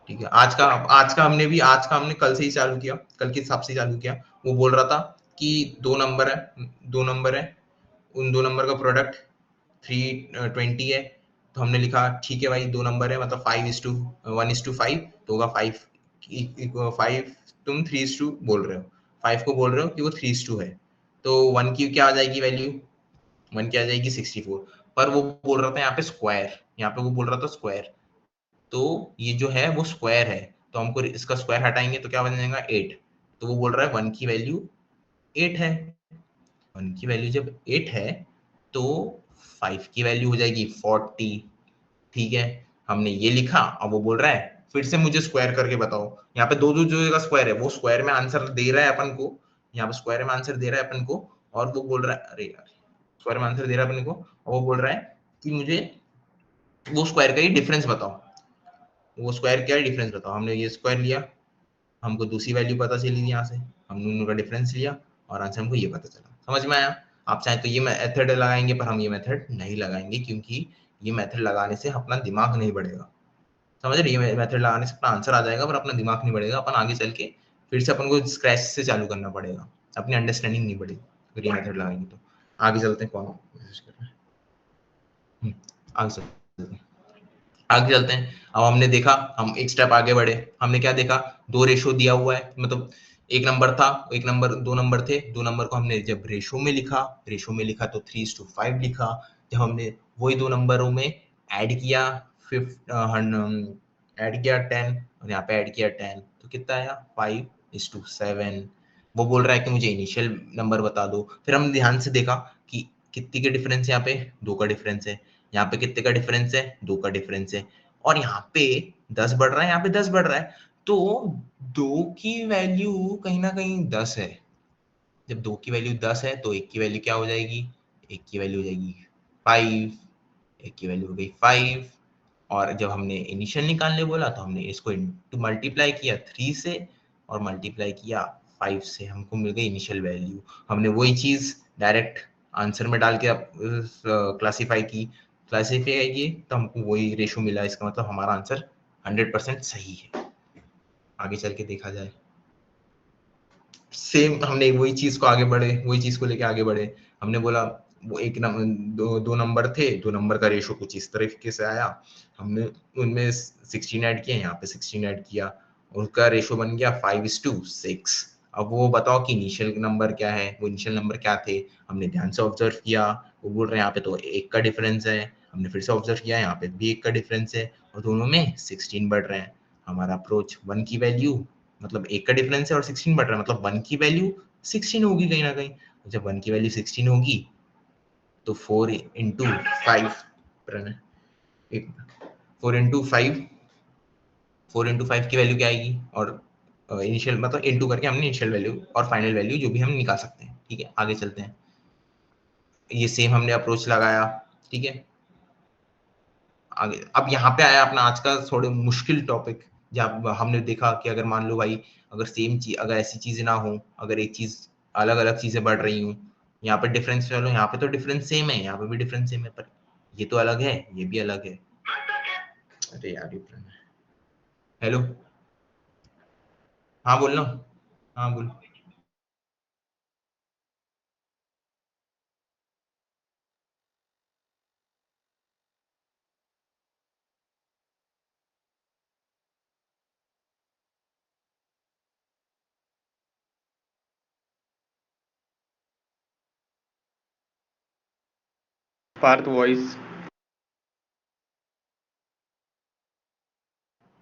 ठीक है, आज का हमने कल से ही चालू किया, कल के हिसाब से ही चालू किया। वो बोल रहा था कि दो नंबर है, उन दो नंबर का प्रोडक्ट 320 है, तो हमने लिखा ठीक है भाई, दो नंबर है मतलब 5:1:5 तो होगा 5, तुम 3:2 बोल रहे हो, 5 को बोल रहे हो कि वो 3:2 है, तो 1 की क्या आ जाएगी वैल्यू, 1 की आ जाएगी 64। पर वो बोल रहा था यहाँ पे स्क्वायर, यहाँ पे वो बोल रहा था स्क्वायर, तो ये जो है वो स्क्वायर है, तो हमको इसका स्क्वायर हटाएंगे तो क्या बन जाएगा 8, तो वो बोल रहा है 1 की वैल्यू 8 है, 1 की वैल्यू जब 8 है तो 5 की वैल्यू हो जाएगी 40, ठीक है, हमने ये लिखा। अब वो बोल रहा है फिर से मुझे स्क्वायर करके बताओ, यहाँ पे दो दो जो जगह स्क्वायर है वो स्क्वायर में आंसर दे रहा है अपन को, यहाँ पे स्क्वायर में आंसर दे रहा है अपन को, और वो बोल रहा है, अरे यार, स्क्वायर में आंसर दे रहा है अपन को, और वो बोल रहा है कि मुझे वो स्क्वायर का ही डिफरेंस बताओ, वो स्क्वायर क्या है डिफरेंस बताओ। हमने ये स्क्वायर लिया, हमको दूसरी वैल्यू पता चली यहाँ से, हमने उनका डिफरेंस लिया और आंसर हमको ये पता चला, समझ में आया। आप चाहे तो ये मेथड लगाएंगे, पर हम ये मेथड नहीं लगाएंगे, क्योंकि ये मेथड लगाने से अपना दिमाग नहीं बढ़ेगा, समझ रहे, ये मेथड लगाने से अपना आंसर आ जाएगा पर अपना दिमाग नहीं बढ़ेगा, अपन आगे चल के फिर से अपन को स्क्रैच से चालू करना पड़ेगा, अपनी अंडरस्टैंडिंग नहीं बढ़ेगी अगर ये मेथड लगाएंगे तो। आगे चलते हैं, कौन मैसेज कर रहा है, आगे चलते हैं, आगे चलते हैं। अब हमने देखा, हम एक स्टेप आगे बढ़े, हमने क्या देखा, दो रेशो दिया हुआ है, मतलब एक नंबर था, एक नंबर, दो नंबर थे, दो नंबर को हमने जब रेशो में लिखा तो 3:5 लिखा, जब हमने वही दो नंबरों में ऐड किया, ऐड किया 10 और यहाँ पे ऐड किया 10 तो कितना आया 5:7। वो बोल रहा है कि मुझे इनिशियल नंबर बता दो, फिर हमने ध्यान से देखा कि कितनी के डिफरेंस है, यहाँ पे 2 का डिफरेंस है, यहाँ पे कितने का डिफरेंस है, 2 का डिफरेंस है, और यहाँ पे 10 बढ़ रहा है, यहाँ पे 10 बढ़ रहा है, तो 2 की वैल्यू कहीं ना कहीं 10 है। जब 2 की वैल्यू 10 है तो 1 की वैल्यू क्या हो जाएगी, 1 की वैल्यू हो जाएगी 5, 1 की वैल्यू हो गई 5, और जब हमने इनिशियल निकालने बोला तो हमने इसको इनटू मल्टीप्लाई किया 3 से और मल्टीप्लाई किया 5 से, हमको मिल गई इनिशियल वैल्यू। हमने वही चीज डायरेक्ट आंसर में डाल के क्लासीफाई की तो हमको वही रेशो मिला, इसका मतलब हमारा आंसर 100% सही है। आगे चल के देखा जाए, सेम हमने वही चीज को आगे बढ़े, वही चीज को लेके आगे बढ़े, हमने बोला वो एक नंबर, दो नंबर थे, दो नंबर का रेशो कुछ इस तरीके से आया, हमने उनमें 16 ऐड किया, यहाँ पे 16 ऐड किया, उसका रेशो बन गया 5:6। अब वो बताओ कि इनिशियल नंबर क्या है, वो इनिशियल नंबर क्या थे, हमने ध्यान से ऑब्जर्व किया, वो बोल रहे हैं यहाँ पे तो 1 का डिफरेंस है, हमने फिर से ऑब्जर्व किया यहाँ पे भी 1 का डिफरेंस है, और दोनों में 16 बढ़ रहे हैं। हमारा अप्रोच 1 की वैल्यू, मतलब 1 का डिफरेंस है और 16 बढ़ रहा है, मतलब 1 की वैल्यू 16 होगी कहीं ना कहीं, जब 1 की वैल्यू 16 होगी तो 4 इंटू 5 4 इंटू 5 4 इंटू 5 की वैल्यू क्या आएगी, और इनिशियल मतलब इंटू करके हमने इनिशियल वैल्यू और फाइनल वैल्यू जो भी हम निकाल सकते हैं। ठीक है, आगे चलते हैं। ये सेम हमने अप्रोच लगाया। ठीक है, आगे अब यहाँ पे आया अपना आज का थोड़े मुश्किल टॉपिक, जहाँ हमने देखा कि अगर मान लो भाई अगर सेम चीज, अगर ऐसी चीजें ना हो, अगर एक चीज अलग अलग चीजें बढ़ रही हूँ, यहाँ पे डिफरेंस, चलो यहाँ पे तो डिफरेंस सेम है, यहाँ पे भी डिफरेंस सेम है, पर ये तो अलग है, ये भी अलग है। अरे यार हेलो, हाँ बोलना, हाँ बोल। पार्थ वॉइस।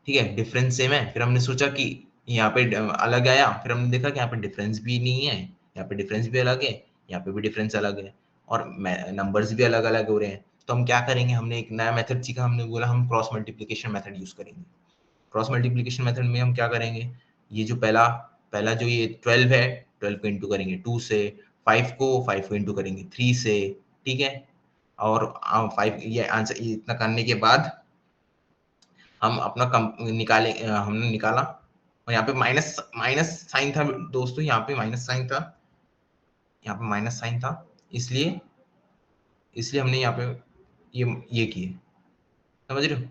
ठीक है, डिफरेंस सेम है, फिर हमने सोचा कि यहाँ पे अलग आया, फिर हमने देखा कि यहाँ पे डिफरेंस भी नहीं है, यहाँ पे डिफरेंस भी अलग है, यहाँ पे भी डिफरेंस अलग है, और नंबर्स भी अलग अलग हो रहे हैं। तो हम क्या करेंगे, हमने एक नया मेथड सीखा, हमने बोला हम क्रॉस मल्टीप्लीकेशन मेथड यूज करेंगे। क्रॉस मल्टीप्लीकेशन मेथड में हम क्या करेंगे, ये जो पहला पहला जो ये 12 है, 12 को इंटू करेंगे 2 से, 5 को इंटू करेंगे 3 से। ठीक है, और 5 ये आंसर इतना करने के बाद हम अपना कम निकाले, हमने निकाला, और यहाँ पे माइनस माइनस साइन था दोस्तों, यहाँ पे माइनस साइन था, यहाँ पे माइनस साइन था, इसलिए इसलिए हमने यहाँ पे ये किए, समझ रहे हो,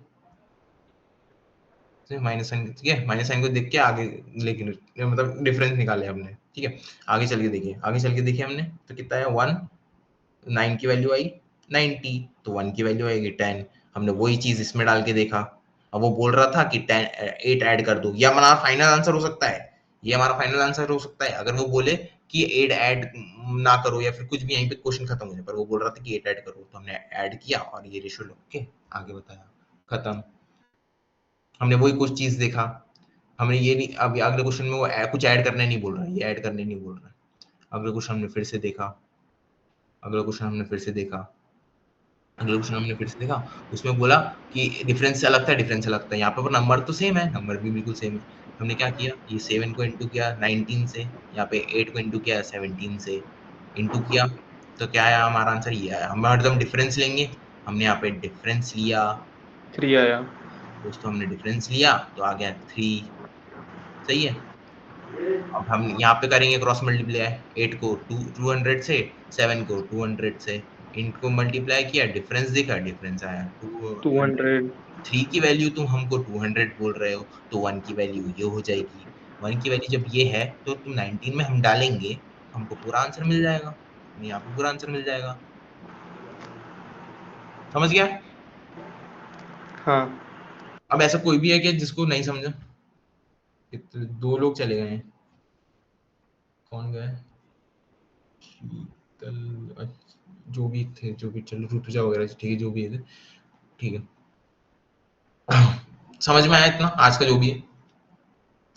माइनस साइन, ठीक है, माइनस साइन को देख के आगे, लेकिन मतलब डिफरेंस निकाले हमने। ठीक है, आगे चल के देखिए, आगे चल के देखिए हमने तो कितना है 1, 9 की वैल्यू आई 90, तो 1 की वैल्यू आएगी 10। हमने वही चीज इसमें डाल के देखा, अब वो बोल रहा था कि 10 8 ऐड कर दो, ये हमारा फाइनल आंसर हो सकता है, ये हमारा फाइनल आंसर हो सकता है अगर वो बोले कि 8 ऐड ना करो या फिर कुछ भी, यहीं पे क्वेश्चन खत्म हो जाए, पर वो बोल रहा था कि 8 ऐड करो, तो हमने ऐड किया और ये रेशियो ओके आगे बताया, खत्म। हमने वही कुछ चीज देखा, हमने ये नहीं, अब अगले क्वेश्चन में वो कुछ ऐड करने नहीं बोल रहा है, ये ऐड करने नहीं बोल रहा है। अगले क्वेश्चन हमने फिर से देखा, अगला क्वेश्चन हमने फिर से देखा, अगला क्वेश्चन हमने फिर से देखा, उसमें बोला कि डिफरेंस अलग था, डिफरेंस अलग था, यहाँ पे नंबर तो सेम है, नंबर भी बिल्कुल सेम है। हमने क्या किया, ये 7 को इंटू किया 19 से, यहाँ पे 8 को इंटू किया 17 से, इंटू किया, तो क्या आया हमारा आंसर, ये आया। हम हरदम डिफरेंस लेंगे, हमने यहाँ पे डिफरेंस लिया 3 आया। दोस्तों, हमने डिफरेंस लिया तो आ गया 3, सही है। अब हम यहाँ पे करेंगे क्रॉस मल्टीप्लाई, 8 को 200 से, 7 को 200 से, इनको मल्टीप्लाई किया, डिफरेंस देखा, डिफरेंस आया 200। 200। 3 की वैल्यू तुम हमको 200 बोल रहे हो, तो 1 की वैल्यू ये हो जाएगी। 1 की वैल्यू जब ये है तो तुम 19 में हम डालेंगे, हमको पूरा आंसर मिल जाएगा, हमें यहाँ पे पूरा आंसर मिल जाएगा, समझ गया। हाँ। अब ऐसा कोई भी है कि जिसको नहीं समझा, दो लोग चले गए हैं, कौन गए, शीतल, जो भी थे, जो भी, चलो ऋतुजा वगैरह, ठीक है, जो भी है, ठीक है। समझ में आया इतना आज का जो भी है,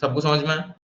सबको समझ में आया।